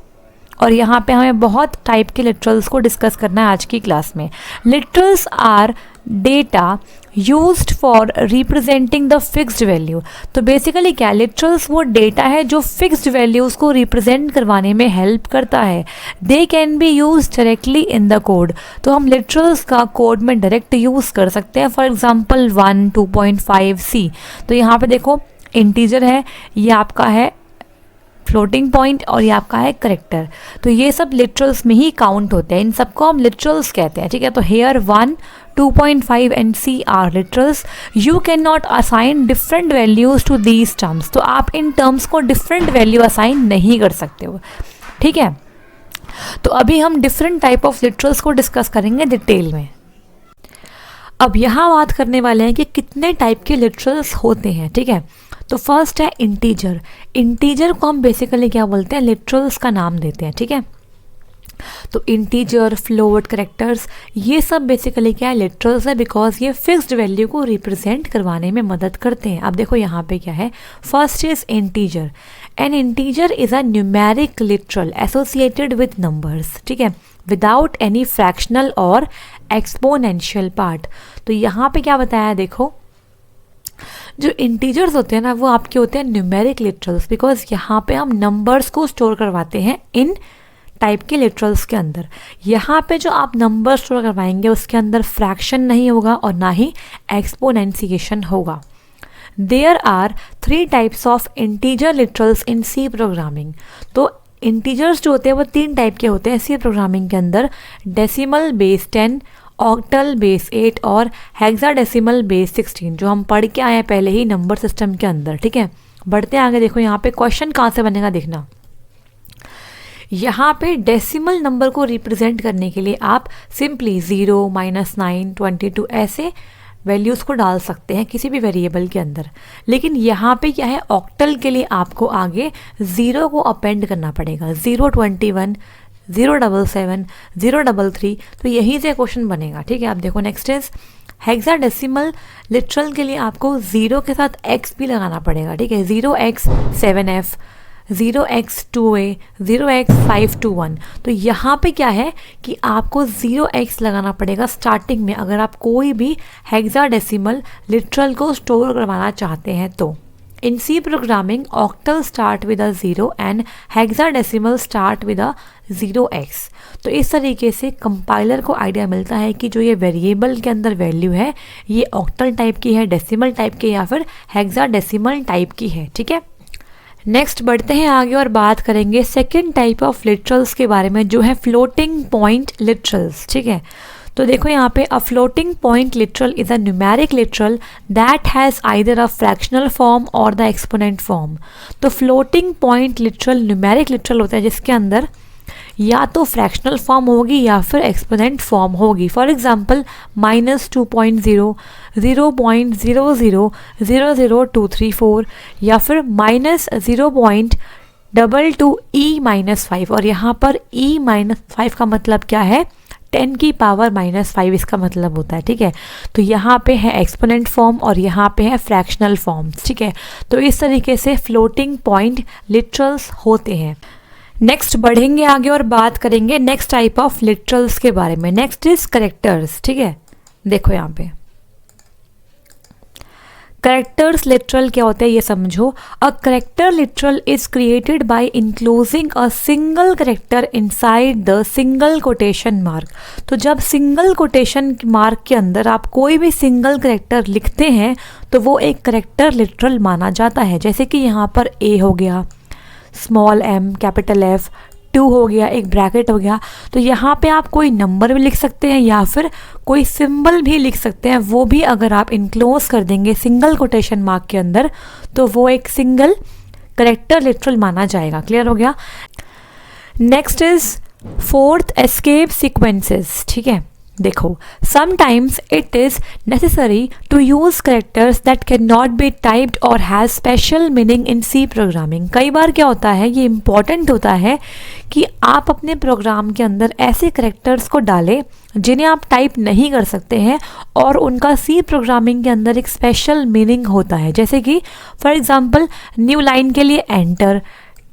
[SPEAKER 1] और यहाँ पे हमें बहुत टाइप के लिटरल्स को डिस्कस करना है आज की क्लास में। Literals are data used for representing the fixed value. तो बेसिकली क्या, लिटरल्स वो डेटा है जो फिक्स्ड वैल्यूज़ को रिप्रेजेंट करवाने में हेल्प करता है। They can be use directly in the code. तो हम लिटरल्स का कोड में डायरेक्ट यूज़ कर सकते हैं। फॉर एग्जांपल 1 2.5 सी। तो यहाँ पे देखो इंटीजर है, ये आपका है फ्लोटिंग पॉइंट और ये आपका है करेक्टर। तो ये सब लिटरल्स में ही काउंट होते हैं, इन सबको हम लिटरल्स कहते हैं, ठीक है। तो here 1 2.5 and C are literals. You can not assign different values to these terms. तो आप इन टर्म्स को डिफरेंट वैल्यू असाइन नहीं कर सकते हो, ठीक है। तो अभी हम डिफरेंट टाइप ऑफ लिटरल्स को डिस्कस करेंगे डिटेल में। अब यहाँ बात करने वाले हैं कि कितने टाइप के लिटरल्स होते हैं, ठीक है। तो फर्स्ट है इंटीजर। इंटीजर को हम बेसिकली क्या बोलते हैं, लिटरल्स का नाम देते हैं, ठीक है। तो इंटीजर, फ्लोट, करेक्टर्स, ये सब बेसिकली क्या है, लिटरल्स है, बिकॉज ये फिक्स्ड वैल्यू को रिप्रेजेंट करवाने में मदद करते हैं। अब देखो यहाँ पे क्या है, first is integer. N integer is a numeric literal associated with numbers, ठीक है, विदाउट एनी फ्रैक्शनल और एक्सपोनेंशियल पार्ट। तो यहाँ पे क्या बताया है, देखो जो इंटीजर्स होते हैं ना वो आपके होते हैं न्यूमेरिक लिटरल्स, बिकॉज यहाँ पे हम नंबर्स को स्टोर करवाते हैं इन टाइप के लिटरल्स के अंदर। यहाँ पे जो आप नंबर स्टोर करवाएंगे उसके अंदर फ्रैक्शन नहीं होगा और ना ही एक्सपोनेंशिएशन होगा। There are 3 types of integer literals in C programming. तो इंटीजर्स जो होते हैं वो 3 टाइप के होते हैं सी प्रोग्रामिंग के अंदर, डेसिमल बेस 10, ऑक्टल बेस 8 और हेक्साडेसिमल बेस 16, जो हम पढ़ के आए हैं पहले ही नंबर सिस्टम के अंदर, ठीक है। बढ़ते आगे, देखो यहाँ पे क्वेश्चन कहाँ से बनेगा देखना। यहाँ पे डेसिमल नंबर को रिप्रेजेंट करने के लिए आप सिंपली 0, -9, 22 ऐसे वैल्यूज़ को डाल सकते हैं किसी भी वेरिएबल के अंदर। लेकिन यहाँ पे क्या है, ऑक्टल के लिए आपको आगे 0 को अपेंड करना पड़ेगा, 021, 077, 033। तो यहीं से क्वेश्चन बनेगा, ठीक है। आप देखो नेक्स्ट इज हेक्साडेसिमल लिटरल के लिए आपको 0 के साथ x भी लगाना पड़ेगा, ठीक है। 0x7f, 0x2a, 0x521। तो यहाँ पे क्या है कि आपको 0x लगाना पड़ेगा स्टार्टिंग में अगर आप कोई भी हेक्साडेसिमल लिटरल को स्टोर करवाना चाहते हैं तो। In C programming, octal start with a 0 and hexadecimal start with a 0x। तो इस तरीके से कंपाइलर को आइडिया मिलता है कि जो ये वेरिएबल के अंदर वैल्यू है ये ऑक्टल टाइप की है, डेसिमल टाइप की या फिर हेक्साडेसिमल टाइप की है, ठीक है। नेक्स्ट बढ़ते हैं आगे और बात करेंगे सेकेंड टाइप ऑफ लिटरल्स के बारे में, जो है फ्लोटिंग पॉइंट लिटरल्स, ठीक है। तो देखो यहाँ पे अ floating point literal is a numeric literal that has either a fractional form और द एक्सपोनेंट फॉर्म। तो floating point literal numeric literal होता है जिसके अंदर या तो फ्रैक्शनल फॉर्म होगी या फिर एक्सपोनेंट फॉर्म होगी। फॉर एग्जांपल -2.0, 0.00000234 या फिर -0.22e-5। और यहाँ पर e-5 का मतलब क्या है, 10 की पावर -5 इसका मतलब होता है, ठीक है। तो यहाँ पे है एक्सपोनेंट फॉर्म और यहाँ पे है फ्रैक्शनल फॉर्म, ठीक है। तो इस तरीके से फ्लोटिंग पॉइंट लिटरल्स होते हैं। नेक्स्ट बढ़ेंगे आगे और बात करेंगे नेक्स्ट टाइप ऑफ लिटरल्स के बारे में। नेक्स्ट इज करेक्टर्स, ठीक है। देखो यहाँ पे करेक्टर्स लिटरल क्या होता है ये समझो। A character literal is created by enclosing a single character inside the single quotation mark. तो जब सिंगल कोटेशन मार्क के अंदर आप कोई भी सिंगल करेक्टर लिखते हैं तो वो एक करेक्टर लिटरल माना जाता है। जैसे कि यहाँ पर ए हो गया, स्मॉल एम, कैपिटल एफ, 2 हो गया, एक ब्रैकेट हो गया। तो यहाँ पे आप कोई नंबर भी लिख सकते हैं या फिर कोई सिंबल भी लिख सकते हैं। वो भी अगर आप इनक्लोज कर देंगे सिंगल कोटेशन मार्क के अंदर तो वो एक सिंगल करेक्टर लिटरल माना जाएगा। क्लियर हो गया। Next is fourth, escape sequences. ठीक है, देखो, sometimes it is necessary to use characters that can not be typed और has special meaning in C programming. कई बार क्या होता है, ये इंपॉर्टेंट होता है कि आप अपने प्रोग्राम के अंदर ऐसे करेक्टर्स को डालें जिन्हें आप टाइप नहीं कर सकते हैं और उनका सी प्रोग्रामिंग के अंदर एक स्पेशल मीनिंग होता है। जैसे कि फॉर एग्जांपल न्यू लाइन के लिए enter,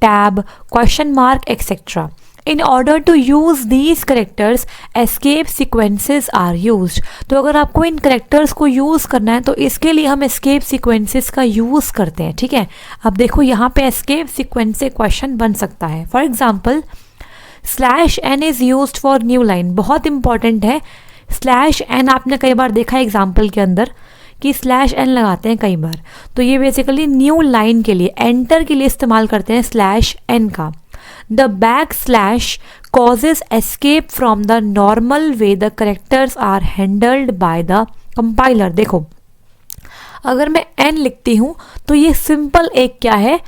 [SPEAKER 1] tab, question mark etcetera. In order to use these characters, escape sequences are used। तो अगर आपको इन करेक्टर्स को यूज़ करना है तो इसके लिए हम escape sequences का यूज़ करते हैं। ठीक है, अब देखो यहाँ पे escape sequence से क्वेश्चन बन सकता है। For example /n is used for new line, बहुत इंपॉर्टेंट है। /n आपने कई बार देखा है एग्जाम्पल के अंदर कि /n लगाते हैं कई बार। तो ये बेसिकली न्यू लाइन के लिए, एंटर के लिए इस्तेमाल करते हैं /n का। The backslash causes escape from the normal way the characters are handled by the compiler। देखो, अगर मैं n लिखती हूँ तो ये सिंपल एक क्या है,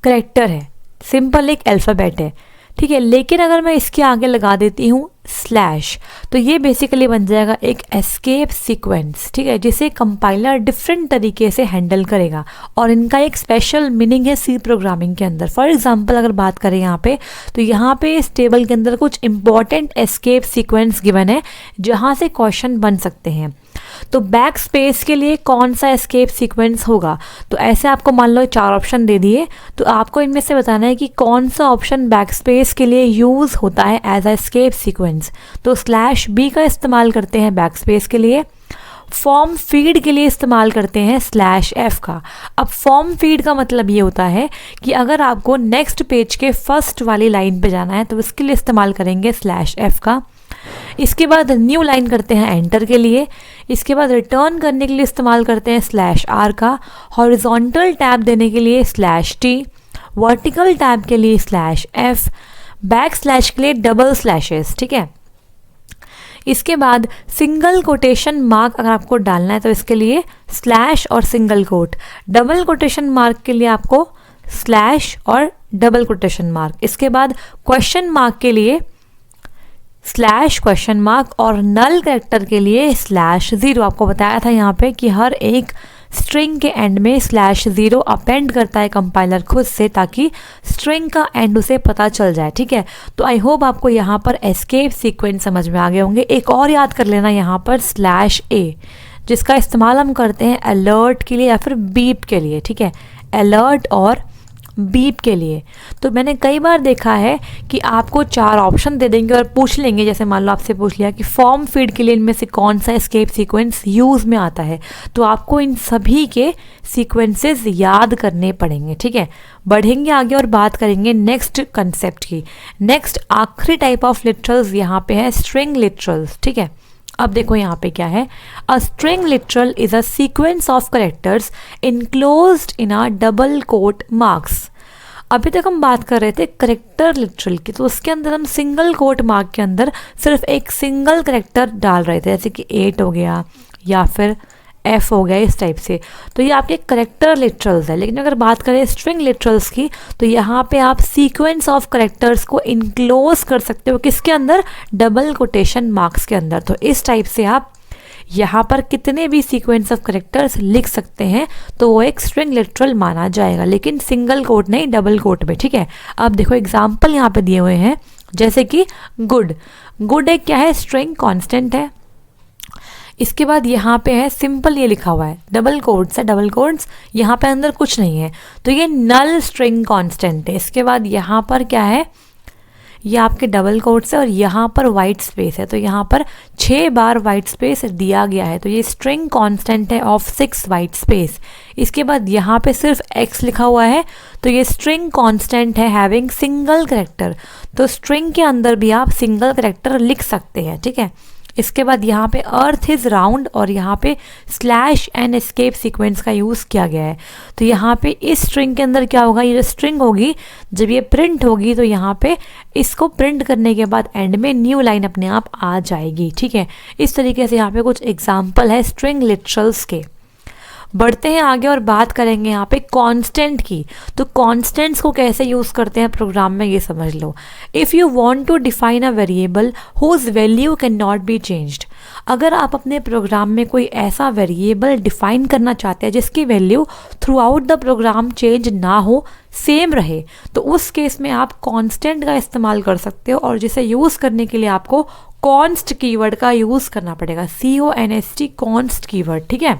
[SPEAKER 1] करेक्टर है, सिंपल एक अल्फ़ाबेट है। ठीक है, लेकिन अगर मैं इसके आगे लगा देती हूँ स्लैश तो ये बेसिकली बन जाएगा एक एस्केप सीक्वेंस। ठीक है, जिसे कंपाइलर डिफरेंट तरीके से हैंडल करेगा और इनका एक स्पेशल मीनिंग है सी प्रोग्रामिंग के अंदर। फॉर एग्जांपल अगर बात करें यहाँ पे तो यहाँ पे इस टेबल के अंदर कुछ इंपॉर्टेंट एस्केप सीक्वेंस गिवन है जहाँ से क्वेश्चन बन सकते हैं। तो बैक स्पेस के लिए कौन सा एस्केप सीक्वेंस होगा, तो ऐसे आपको मान लो 4 ऑप्शन दे दिए तो आपको इनमें से बताना है कि कौन सा ऑप्शन बैक स्पेस के लिए यूज़ होता है एज अ एस्केप सीक्वेंस। तो /b का इस्तेमाल करते हैं बैक स्पेस के लिए। फॉर्म फीड के लिए इस्तेमाल करते हैं /f का। अब फॉर्म फीड का मतलब ये होता है कि अगर आपको नेक्स्ट पेज के फर्स्ट वाली लाइन पे जाना है तो इसके लिए इस्तेमाल करेंगे /f का। इसके बाद न्यू लाइन करते हैं एंटर के लिए। इसके बाद रिटर्न करने के लिए इस्तेमाल करते हैं /r का। हॉरिजॉन्टल टैब देने के लिए /t, वर्टिकल टैब के लिए /f, बैक स्लैश के लिए डबल स्लैशेस। ठीक है, इसके बाद सिंगल कोटेशन मार्क अगर आपको डालना है तो इसके लिए स्लैश और single quote. Double quotation mark के लिए आपको स्लैश और डबल कोटेशन मार्क। इसके बाद क्वेश्चन मार्क के लिए /question mark और नल कैरेक्टर के लिए /0। आपको बताया था यहाँ पे कि हर एक स्ट्रिंग के एंड में /0 अपेंड करता है कंपाइलर खुद से ताकि स्ट्रिंग का एंड उसे पता चल जाए। ठीक है, तो आई होप आपको यहाँ पर एस्केप सीक्वेंस समझ में आ गए होंगे। एक और याद कर लेना यहाँ पर /a जिसका इस्तेमाल हम करते हैं अलर्ट के लिए या फिर बीप के लिए। ठीक है, अलर्ट और बीप के लिए। तो मैंने कई बार देखा है कि आपको 4 ऑप्शन दे देंगे और पूछ लेंगे, जैसे मान लो आपसे पूछ लिया कि फॉर्म फीड के लिए इनमें से कौन सा एस्केप सीक्वेंस यूज़ में आता है, तो आपको इन सभी के सीक्वेंसेस याद करने पड़ेंगे। ठीक है, बढ़ेंगे आगे और बात करेंगे नेक्स्ट कंसेप्ट की। नेक्स्ट आखिरी टाइप ऑफ लिटरल्स यहाँ पे है स्ट्रिंग लिटरल्स। ठीक है, अब देखो यहाँ पे क्या है, a string literal is a sequence of characters enclosed in a double quote marks. अभी तक हम बात कर रहे थे करेक्टर लिटरल की, तो उसके अंदर हम सिंगल कोट मार्क के अंदर सिर्फ एक सिंगल करेक्टर डाल रहे थे, जैसे कि 8 हो गया या फिर F हो गया, इस टाइप से। तो ये आपके करेक्टर लिटरल्स है। लेकिन अगर बात करें स्ट्रिंग लिटरल्स की तो यहाँ पे आप सीक्वेंस ऑफ करेक्टर्स को इनक्लोज कर सकते हो किसके अंदर, डबल कोटेशन मार्क्स के अंदर। तो इस टाइप से आप यहाँ पर कितने भी सीक्वेंस ऑफ करेक्टर्स लिख सकते हैं तो वो एक स्ट्रिंग लिटरल माना जाएगा, लेकिन सिंगल कोट नहीं, डबल कोट में। ठीक है, अब देखो एग्जाम्पल यहाँ पे दिए हुए हैं, जैसे कि गुड। गुड एक क्या है, स्ट्रिंग कांस्टेंट है। इसके बाद यहाँ पे है सिंपल, ये लिखा हुआ है डबल कोट्स है, डबल कोट्स, यहाँ पे अंदर कुछ नहीं है, तो ये नल स्ट्रिंग कांस्टेंट है। इसके बाद यहाँ पर क्या है, ये आपके डबल कोट्स है और यहाँ पर वाइट स्पेस है, तो यहाँ पर 6 बार वाइट स्पेस दिया गया है, तो ये स्ट्रिंग कांस्टेंट है ऑफ 6 वाइट स्पेस। इसके बाद यहाँ पे सिर्फ x लिखा हुआ है, तो ये स्ट्रिंग कांस्टेंट है हैविंग सिंगल कैरेक्टर, तो स्ट्रिंग के अंदर भी आप सिंगल कैरेक्टर लिख सकते हैं, ठीक है। इसके बाद यहाँ पे अर्थ इज राउंड और यहाँ पे स्लैश एंड एस्केप सीक्वेंस का यूज़ किया गया है। तो यहाँ पे इस स्ट्रिंग के अंदर क्या होगा, ये जो स्ट्रिंग होगी जब ये प्रिंट होगी तो यहाँ पे इसको प्रिंट करने के बाद एंड में न्यू लाइन अपने आप आ जाएगी, ठीक है। इस तरीके से यहाँ पे कुछ एग्जाम्पल है स्ट्रिंग लिटरल्स के। बढ़ते हैं आगे और बात करेंगे यहाँ पे कांस्टेंट की। तो कांस्टेंट्स को कैसे यूज़ करते हैं प्रोग्राम में, ये समझ लो। If you want to define a variable whose value can not be changed, अगर आप अपने प्रोग्राम में कोई ऐसा वेरिएबल डिफाइन करना चाहते हैं जिसकी value throughout the program change ना हो, सेम रहे, तो उस केस में आप कांस्टेंट का इस्तेमाल कर सकते हो और जिसे यूज़ करने के लिए आपको कॉन्स्ट कीवर्ड का यूज़ करना पड़ेगा, CONST कॉन्स्ट कीवर्ड, ठीक है।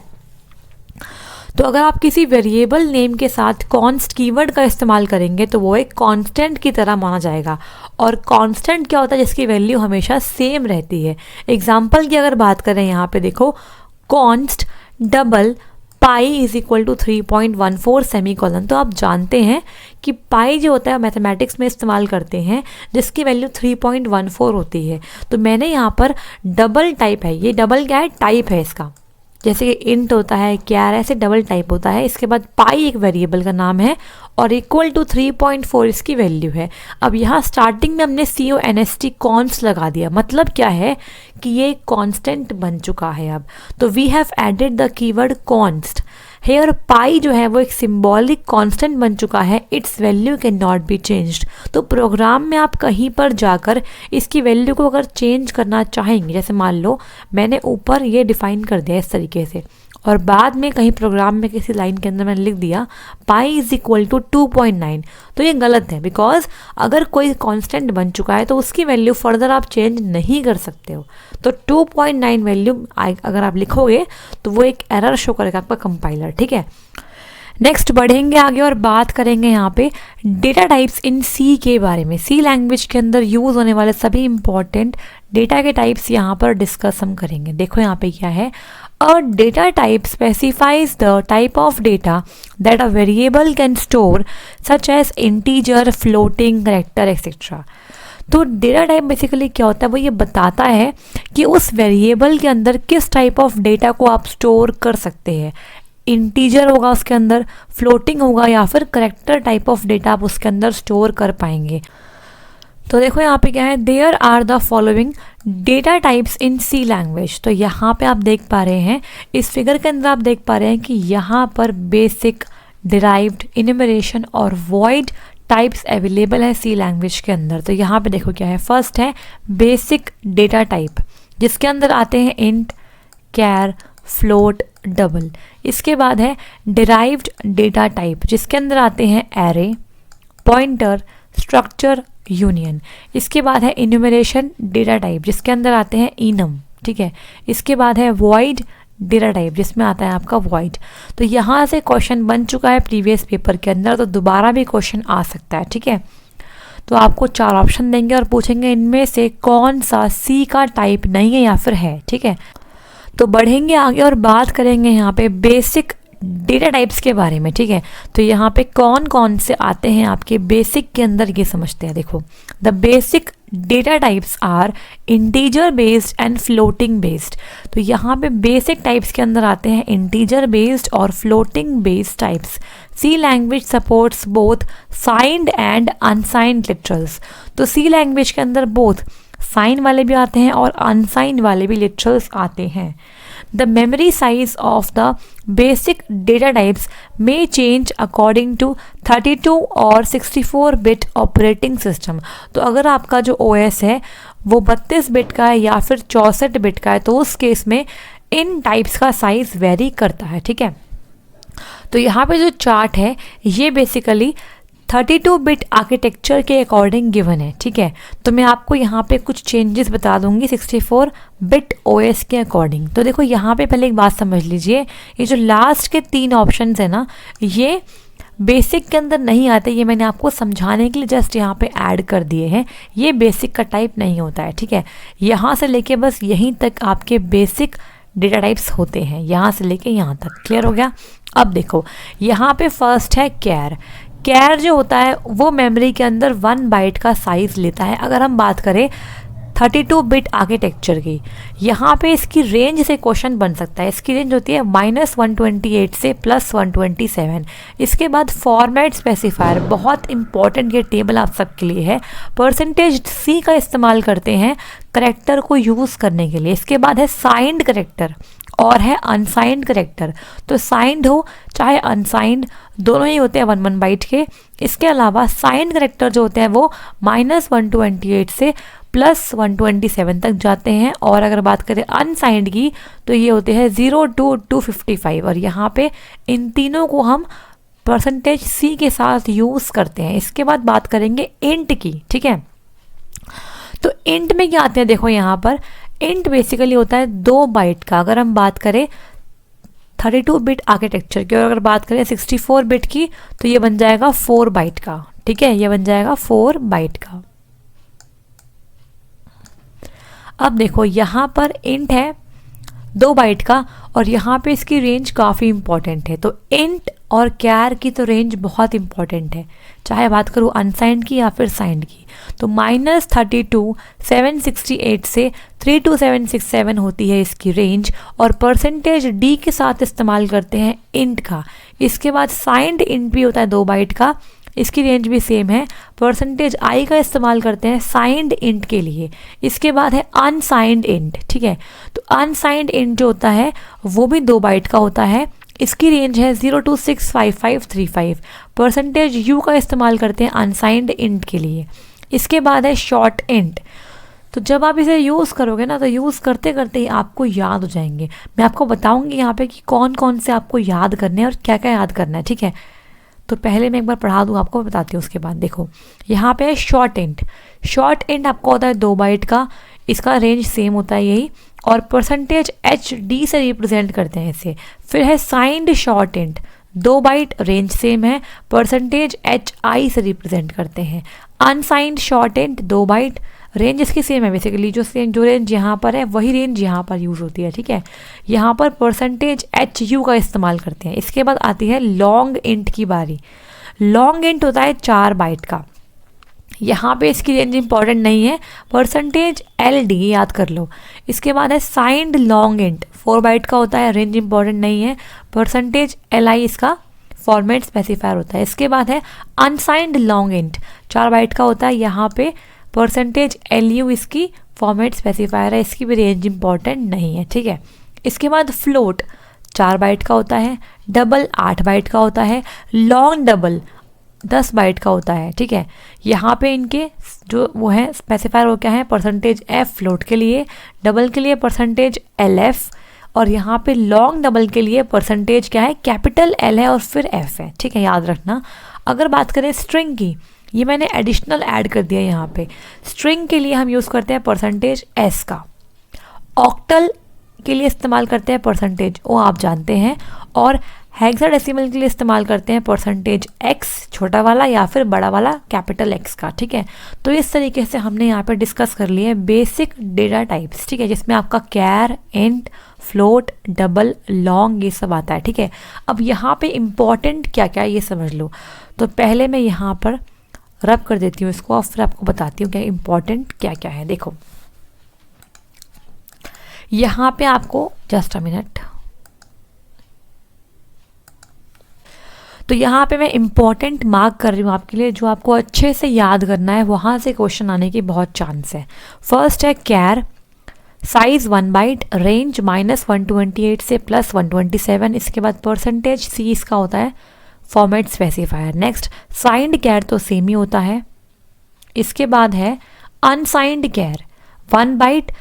[SPEAKER 1] तो अगर आप किसी वेरिएबल नेम के साथ कॉन्स्ट कीवर्ड का इस्तेमाल करेंगे तो वो एक कांस्टेंट की तरह माना जाएगा। और कांस्टेंट क्या होता है, जिसकी वैल्यू हमेशा सेम रहती है। एग्जाम्पल की अगर बात करें यहाँ पे देखो, const double pi is equal to 3.14 semicolon. तो आप जानते हैं कि पाई जो होता है मैथमेटिक्स में इस्तेमाल करते हैं जिसकी वैल्यू 3.14 होती है। तो मैंने यहाँ पर डबल टाइप है, ये डबल क्या है, टाइप है इसका, जैसे कि इंट होता है, क्यार, ऐसे डबल टाइप होता है। इसके बाद पाई एक वेरिएबल का नाम है और इक्वल टू 3.4 इसकी वैल्यू है। अब यहाँ स्टार्टिंग में हमने CONST कॉन्स्ट लगा दिया, मतलब क्या है कि ये कांस्टेंट बन चुका है अब। तो we have added the keyword const here. Pi जो है वो एक सिंबॉलिक कांस्टेंट बन चुका है, its value can not be changed. तो प्रोग्राम में आप कहीं पर जाकर इसकी वैल्यू को अगर चेंज करना चाहेंगे, जैसे मान लो मैंने ऊपर ये डिफाइन कर दिया इस तरीके से और बाद में कहीं प्रोग्राम में किसी लाइन के अंदर मैंने लिख दिया पाई इज इक्वल टू 2.9, तो ये गलत है। बिकॉज अगर कोई कांस्टेंट बन चुका है तो उसकी वैल्यू फर्दर आप चेंज नहीं कर सकते हो। तो 2.9 वैल्यू अगर आप लिखोगे तो वो एक एरर शो करेगा आपका कंपाइलर, ठीक है। नेक्स्ट बढ़ेंगे आगे और बात करेंगे यहाँ पे डेटा टाइप्स इन सी के बारे में। सी लैंग्वेज के अंदर यूज़ होने वाले सभी इंपॉर्टेंट डेटा के टाइप्स यहाँ पर डिस्कस हम करेंगे। देखो यहाँ पे क्या है, a data type specifies the type of data that a variable can store such as integer, floating, character etcetera. तो डेटा टाइप बेसिकली क्या होता है, वो ये बताता है कि उस वेरिएबल के अंदर किस टाइप ऑफ डेटा को आप स्टोर कर सकते हैं। इंटीजर होगा उसके अंदर, फ्लोटिंग होगा या फिर करेक्टर टाइप ऑफ डेटा आप उसके अंदर स्टोर कर पाएंगे। तो देखो यहाँ पे क्या है, there are the following data types in C language. तो यहाँ पे आप देख पा रहे हैं, इस फिगर के अंदर आप देख पा रहे हैं कि यहाँ पर बेसिक, डिराइव्ड, इन्यूमरेशन और वॉइड टाइप्स अवेलेबल है सी लैंग्वेज के अंदर। तो यहाँ पे देखो क्या है, फर्स्ट है बेसिक डेटा टाइप जिसके अंदर आते हैं इंट, कैर, फ्लोट, डबल। इसके बाद है डिराइव्ड डेटा टाइप जिसके अंदर आते हैं एरे, पॉइंटर, स्ट्रक्चर, यूनियन। इसके बाद है इन्यूमरेशन डेटा टाइप जिसके अंदर आते हैं इनम, ठीक है। इसके बाद है वॉइड डेटा टाइप जिसमें आता है आपका वॉइड। तो यहाँ से क्वेश्चन बन चुका है प्रीवियस पेपर के अंदर, तो दोबारा भी क्वेश्चन आ सकता है, ठीक है। तो आपको 4 ऑप्शन देंगे और पूछेंगे इनमें से कौन सा सी का टाइप नहीं है या फिर है, ठीक है। तो बढ़ेंगे आगे और बात करेंगे यहाँ पे बेसिक डेटा टाइप्स के बारे में, ठीक है। तो यहाँ पे कौन कौन से आते हैं आपके बेसिक के अंदर, ये समझते हैं। देखो, the basic data types are integer based and floating based. तो यहाँ पे बेसिक टाइप्स के अंदर आते हैं इंटीजर बेस्ड और floating based types. C language supports both signed and unsigned literals. तो सी लैंग्वेज के अंदर बोथ साइन वाले भी आते हैं और अनसाइंड वाले भी लिटरल्स आते हैं। The memory size of the basic data types may change according to 32 और 64 bit operating system। तो अगर आपका जो OS है वो 32 बिट का है या फिर 64 बिट का है तो उस केस में इन टाइप्स का साइज वेरी करता है, ठीक है। तो यहाँ पे जो चार्ट है ये बेसिकली 32 बिट आर्किटेक्चर के अकॉर्डिंग गिवन है, ठीक है। तो मैं आपको यहाँ पे कुछ चेंजेस बता दूंगी 64 बिट ओएस के अकॉर्डिंग। तो देखो यहाँ पे पहले एक बात समझ लीजिए, ये जो लास्ट के 3 ऑप्शंस है ना, ये बेसिक के अंदर नहीं आते, ये मैंने आपको समझाने के लिए जस्ट यहाँ पे ऐड कर दिए हैं। ये बेसिक का टाइप नहीं होता है, ठीक है। यहाँ से लेके बस यहीं तक आपके बेसिक डेटा टाइप्स होते हैं, यहाँ से लेके यहाँ तक। क्लियर हो गया? अब देखो यहाँ पे फर्स्ट है कैर। कैर जो होता है वो मेमोरी के अंदर 1 बाइट का साइज लेता है। अगर हम बात करें 32 बिट आर्किटेक्चर की, यहाँ पे इसकी रेंज से क्वेश्चन बन सकता है। इसकी रेंज होती है -128 से +127। इसके बाद फॉर्मेट स्पेसिफायर, बहुत इंपॉर्टेंट ये टेबल आप सबके लिए है। %C का इस्तेमाल करते हैं करेक्टर को यूज़ करने के लिए। इसके बाद है साइंड करेक्टर और है अनसाइंड करेक्टर। तो साइंड हो चाहे अनसाइंड, दोनों ही होते हैं 1 बाइट के। इसके अलावा साइंड करेक्टर जो होते हैं वो -128 से +127 तक जाते हैं। और अगर बात करें अनसाइंड की तो ये होते हैं 0 to 255। और यहाँ पे इन तीनों को हम %C के साथ यूज़ करते हैं। इसके बाद बात करेंगे इंट की, ठीक है। तो इंट में क्या आते हैं, देखो यहाँ पर इंट बेसिकली होता है 2 बाइट का। अगर हम बात करें 32 बिट आर्किटेक्चर की और अगर बात करें 64 बिट की तो ये बन जाएगा 4 बाइट का, ठीक है। ये बन जाएगा 4 बाइट का। अब देखो यहाँ पर इंट है 2 बाइट का और यहाँ पे इसकी रेंज काफ़ी इंपॉर्टेंट है। तो इंट और कैर की तो रेंज बहुत इंपॉर्टेंट है, चाहे बात करूँ अनसाइंड की या फिर साइंड की। तो -32 768 से 32767 होती है इसकी रेंज। और %D के साथ इस्तेमाल करते हैं इंट का। इसके बाद साइंड इंट भी होता है 2 बाइट का, इसकी रेंज भी सेम है। %I का इस्तेमाल करते हैं साइंड इंट के लिए। इसके बाद है अनसाइंड इंट, ठीक है। तो अनसाइंड इंट जो होता है वो भी 2 बाइट का होता है। इसकी रेंज है 0 to 65535। %U का इस्तेमाल करते हैं अनसाइंड इंट के लिए। इसके बाद है शॉर्ट इंट। तो जब आप इसे यूज़ करोगे ना तो यूज़ करते करते ही आपको याद हो जाएंगे। मैं आपको बताऊंगी यहाँ पे कि कौन कौन से आपको याद करने हैं और क्या क्या याद करना है, ठीक है। तो पहले मैं एक बार पढ़ा दूँ आपको, बताती हूँ उसके बाद। देखो यहाँ पे है शॉर्ट इंट। शॉर्ट इंट आपको होता है 2 बाइट का, इसका रेंज सेम होता है यही। और %HD से रिप्रेजेंट करते हैं इसे। फिर है signed short int, 2 byte, range same है। %HI से रिप्रेजेंट करते हैं। Unsigned short int 2 byte, range इसकी सेम है बेसिकली। जो रेंज यहाँ पर है वही रेंज यहाँ पर यूज़ होती है, ठीक है। यहाँ पर %HU का इस्तेमाल करते हैं। इसके बाद आती है लॉन्ग इंट की बारी। लॉन्ग इंट होता है 4 बाइट का। यहाँ पे इसकी रेंज इंपॉर्टेंट नहीं है, %LD याद कर लो। इसके बाद है साइंड लॉन्ग इंट, 4 बाइट का होता है, रेंज इंपॉर्टेंट नहीं है। %LI इसका फॉर्मेट स्पेसिफायर होता है। इसके बाद है अनसाइंड लॉन्ग इंट, 4 बाइट का होता है। यहाँ पे %LU इसकी फॉर्मेट स्पेसिफायर है, इसकी भी रेंज इंपॉर्टेंट नहीं है, ठीक है। इसके बाद फ्लोट 4 बाइट का होता है। डबल 8 बाइट का होता है। लॉन्ग डबल 10 बाइट का होता है, ठीक है। यहाँ पे इनके जो वो है स्पेसिफायर वो क्या है, %F फ्लोट के लिए, डबल के लिए %LF और यहाँ पे लॉन्ग डबल के लिए % क्या है, कैपिटल L है और फिर F है, ठीक है, याद रखना। अगर बात करें स्ट्रिंग की, ये मैंने एडिशनल ऐड कर दिया यहाँ पे। स्ट्रिंग के लिए हम यूज़ करते हैं %S का। ऑक्टल के लिए इस्तेमाल करते हैं %O, आप जानते हैं। और हेक्साडेसिमल के लिए इस्तेमाल करते हैं %X छोटा वाला या फिर बड़ा वाला कैपिटल X का, ठीक है। तो इस तरीके से हमने यहाँ पे डिस्कस कर लिए बेसिक डेटा टाइप्स, ठीक है, जिसमें आपका कैर, इंट, फ्लोट, डबल, लॉन्ग ये सब आता है, ठीक है। अब यहाँ पे इम्पॉर्टेंट क्या क्या है ये समझ लो। तो पहले मैं यहाँ पर रब कर देती हूँ इसको और फिर आपको बताती हूँ क्या इम्पॉर्टेंट क्या क्या है। देखो यहाँ पे आपको जस्ट अ मिनट, तो यहाँ पे मैं इम्पॉर्टेंट मार्क कर रही हूँ आपके लिए, जो आपको अच्छे से याद करना है, वहाँ से क्वेश्चन आने की बहुत चांस है। फर्स्ट है कैर, साइज 1 बाइट, रेंज -128 से +127। इसके बाद %C इसका होता है फॉर्मेट स्पेसिफायर। नेक्स्ट साइंड कैर तो सेम ही होता है। इसके बाद है अनसाइंड कैर 1 बाइट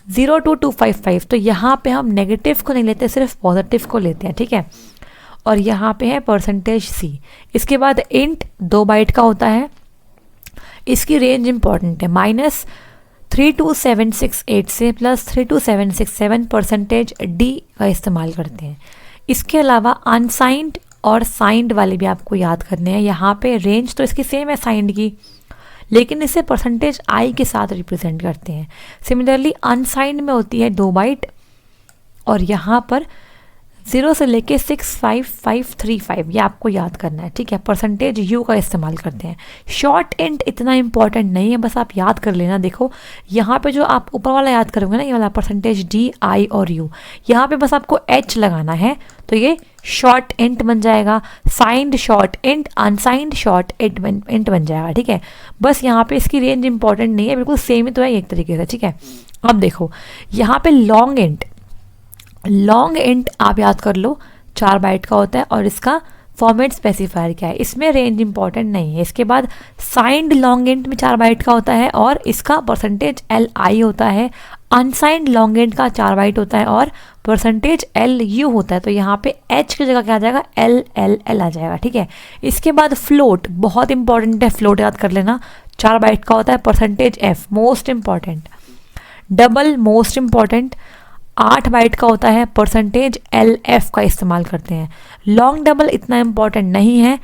[SPEAKER 1] 0 to 255। तो यहाँ पे हम नेगेटिव को नहीं लेते, सिर्फ पॉजिटिव को लेते हैं, ठीक है। और यहाँ पे है %C। इसके बाद इंट 2 बाइट का होता है, इसकी रेंज इंपॉर्टेंट है, -32768 से +32767 %D का इस्तेमाल करते हैं। इसके अलावा अनसाइंड और साइंड वाले भी आपको याद करने हैं। यहाँ पे रेंज तो इसकी सेम है साइंड की, लेकिन इसे परसेंटेज आई के साथ रिप्रेजेंट करते हैं। सिमिलरली अनसाइंड में होती है 2 बाइट, और यहाँ पर 0 से लेके 65535 ये आपको याद करना है, ठीक है। परसेंटेज यू का इस्तेमाल करते हैं। शॉर्ट इंट इतना इंपॉर्टेंट नहीं है, बस आप याद कर लेना। देखो यहाँ पे जो आप ऊपर वाला याद करोगे ना, ये वाला परसेंटेज डी, आई और यू, यहाँ पे बस आपको एच लगाना है, तो ये शॉर्ट इंट बन जाएगा। Signed short int, unsigned short int बन जाएगा, ठीक है। बस यहाँ पे इसकी रेंज इंपॉर्टेंट नहीं है, बिल्कुल सेम ही तो है एक तरीके से, ठीक है। अब देखो यहाँ पे लॉन्ग इंट, लॉन्ग इंट आप याद कर लो 4 बाइट का होता है, और इसका फॉर्मेट स्पेसिफायर क्या है, इसमें रेंज इंपॉर्टेंट नहीं है। इसके बाद साइंड लॉन्ग इंट में 4 बाइट का होता है, और इसका परसेंटेज एल आई होता है। अनसाइंड लॉन्ग इंट का 4 बाइट होता है, और परसेंटेज एल यू होता है। तो यहाँ पे एच की जगह क्या आ जाएगा, एल एल एल आ जाएगा, ठीक है। इसके बाद फ्लोट, बहुत इंपॉर्टेंट है, फ्लोट याद कर लेना, 4 बाइट का होता है, percentage F, most important. Double most important, 8 byte का होता है, परसेंटेज एल एफ का इस्तेमाल करते हैं। लॉन्ग डबल इतना इंपॉर्टेंट नहीं है,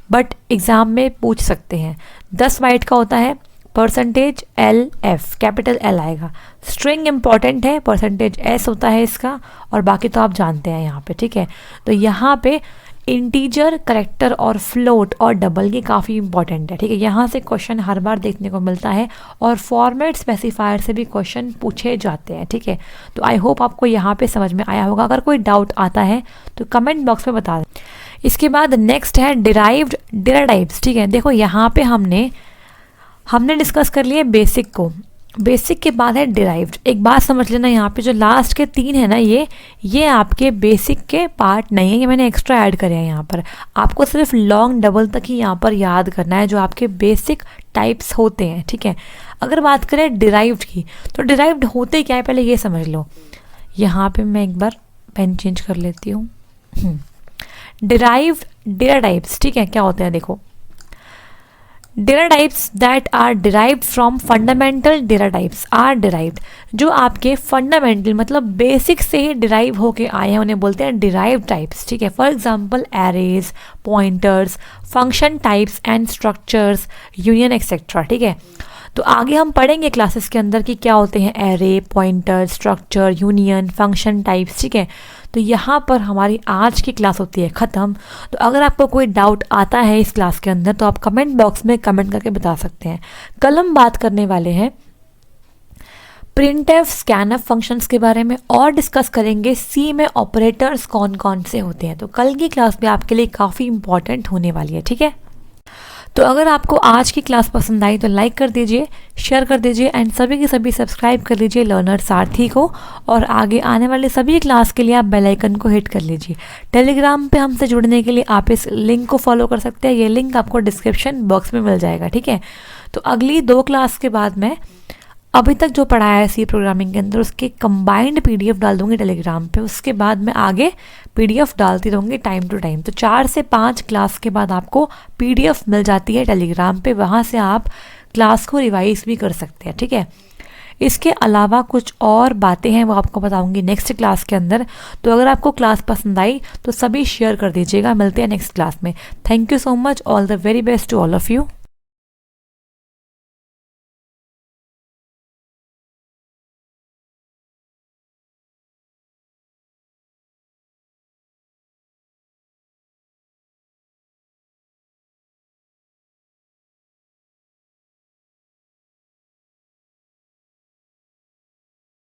[SPEAKER 1] बट एग्ज़ाम में पूछ सकते हैं। 10 बाइट का होता है, percentage L F, capital L आएगा। स्ट्रिंग इंपॉर्टेंट है, परसेंटेज एस होता है इसका, और बाकी तो आप जानते हैं यहाँ पे, ठीक है। तो यहाँ पे इंटीजर, करेक्टर और फ्लोट और डबल ये काफ़ी इंपॉर्टेंट है, ठीक है। यहाँ से क्वेश्चन हर बार देखने को मिलता है, और फॉर्मेट स्पेसिफायर से भी क्वेश्चन पूछे जाते हैं, ठीक है। तो आई होप आपको यहाँ पे समझ में आया होगा। अगर कोई डाउट आता है तो कमेंट बॉक्स में बता दें। इसके बाद नेक्स्ट है डिराइव्ड डेटा टाइप्स, ठीक है। देखो यहाँ पे हमने डिस्कस कर लिया बेसिक को, बेसिक के बाद है डिराइव्ड। एक बात समझ लेना, यहाँ पे जो लास्ट के 3 है ना, ये आपके बेसिक के पार्ट नहीं है, ये मैंने एक्स्ट्रा ऐड करे हैं यहाँ पर। आपको सिर्फ लॉन्ग डबल तक ही यहाँ पर याद करना है, जो आपके बेसिक टाइप्स होते हैं, ठीक है। अगर बात करें डिराइव्ड की, तो डिराइव्ड होते क्या है पहले ये समझ लो। यहाँ पे मैं एक बार पेन चेंज कर लेती हूँ। डिराइव्ड डेटा टाइप्स, ठीक है, क्या होते हैं देखो। Data types that are derived from fundamental data types are derived, जो आपके फंडामेंटल मतलब बेसिक से ही डिराइव होके आए हैं उन्हें बोलते हैं डिराइव्ड टाइप्स, ठीक है। For example arrays, pointers, function types and structures, union etcetera, ठीक है। तो आगे हम पढ़ेंगे क्लासेस के अंदर कि क्या होते हैं array, pointer, structure, union, function types, ठीक है। तो यहाँ पर हमारी आज की क्लास होती है ख़त्म। तो अगर आपको कोई डाउट आता है इस क्लास के अंदर तो आप कमेंट बॉक्स में कमेंट करके बता सकते हैं। कल हम बात करने वाले हैं प्रिंटफ, स्कैनफ फंक्शंस के बारे में, और डिस्कस करेंगे सी में ऑपरेटर्स कौन कौन से होते हैं। तो कल की क्लास भी आपके लिए काफ़ी इंपॉर्टेंट होने वाली है, ठीक है। तो अगर आपको आज की क्लास पसंद आई तो लाइक कर दीजिए, शेयर कर दीजिए, एंड सभी के सभी सब्सक्राइब कर लीजिए लर्नर सारथी को, और आगे आने वाले सभी क्लास के लिए आप बेल आइकन को हिट कर लीजिए। टेलीग्राम पे हमसे जुड़ने के लिए आप इस लिंक को फॉलो कर सकते हैं, ये लिंक आपको डिस्क्रिप्शन बॉक्स में मिल जाएगा, ठीक है। तो अगली 2 क्लास के बाद मैं अभी तक जो पढ़ाया है सी प्रोग्रामिंग के अंदर उसके कंबाइंड पीडीएफ डाल दूंगी टेलीग्राम पे, उसके बाद मैं आगे पीडीएफ डालती रहूँगी टाइम टू टाइम। तो 4 से 5 क्लास के बाद आपको पीडीएफ मिल जाती है टेलीग्राम पे, वहाँ से आप क्लास को रिवाइज भी कर सकते हैं, ठीक है। इसके अलावा कुछ और बातें हैं वो आपको बताऊंगी नेक्स्ट क्लास के अंदर। तो अगर आपको क्लास पसंद आई तो सभी शेयर कर दीजिएगा। मिलते हैं नेक्स्ट क्लास में। Thank you so much, all the very best to all of you.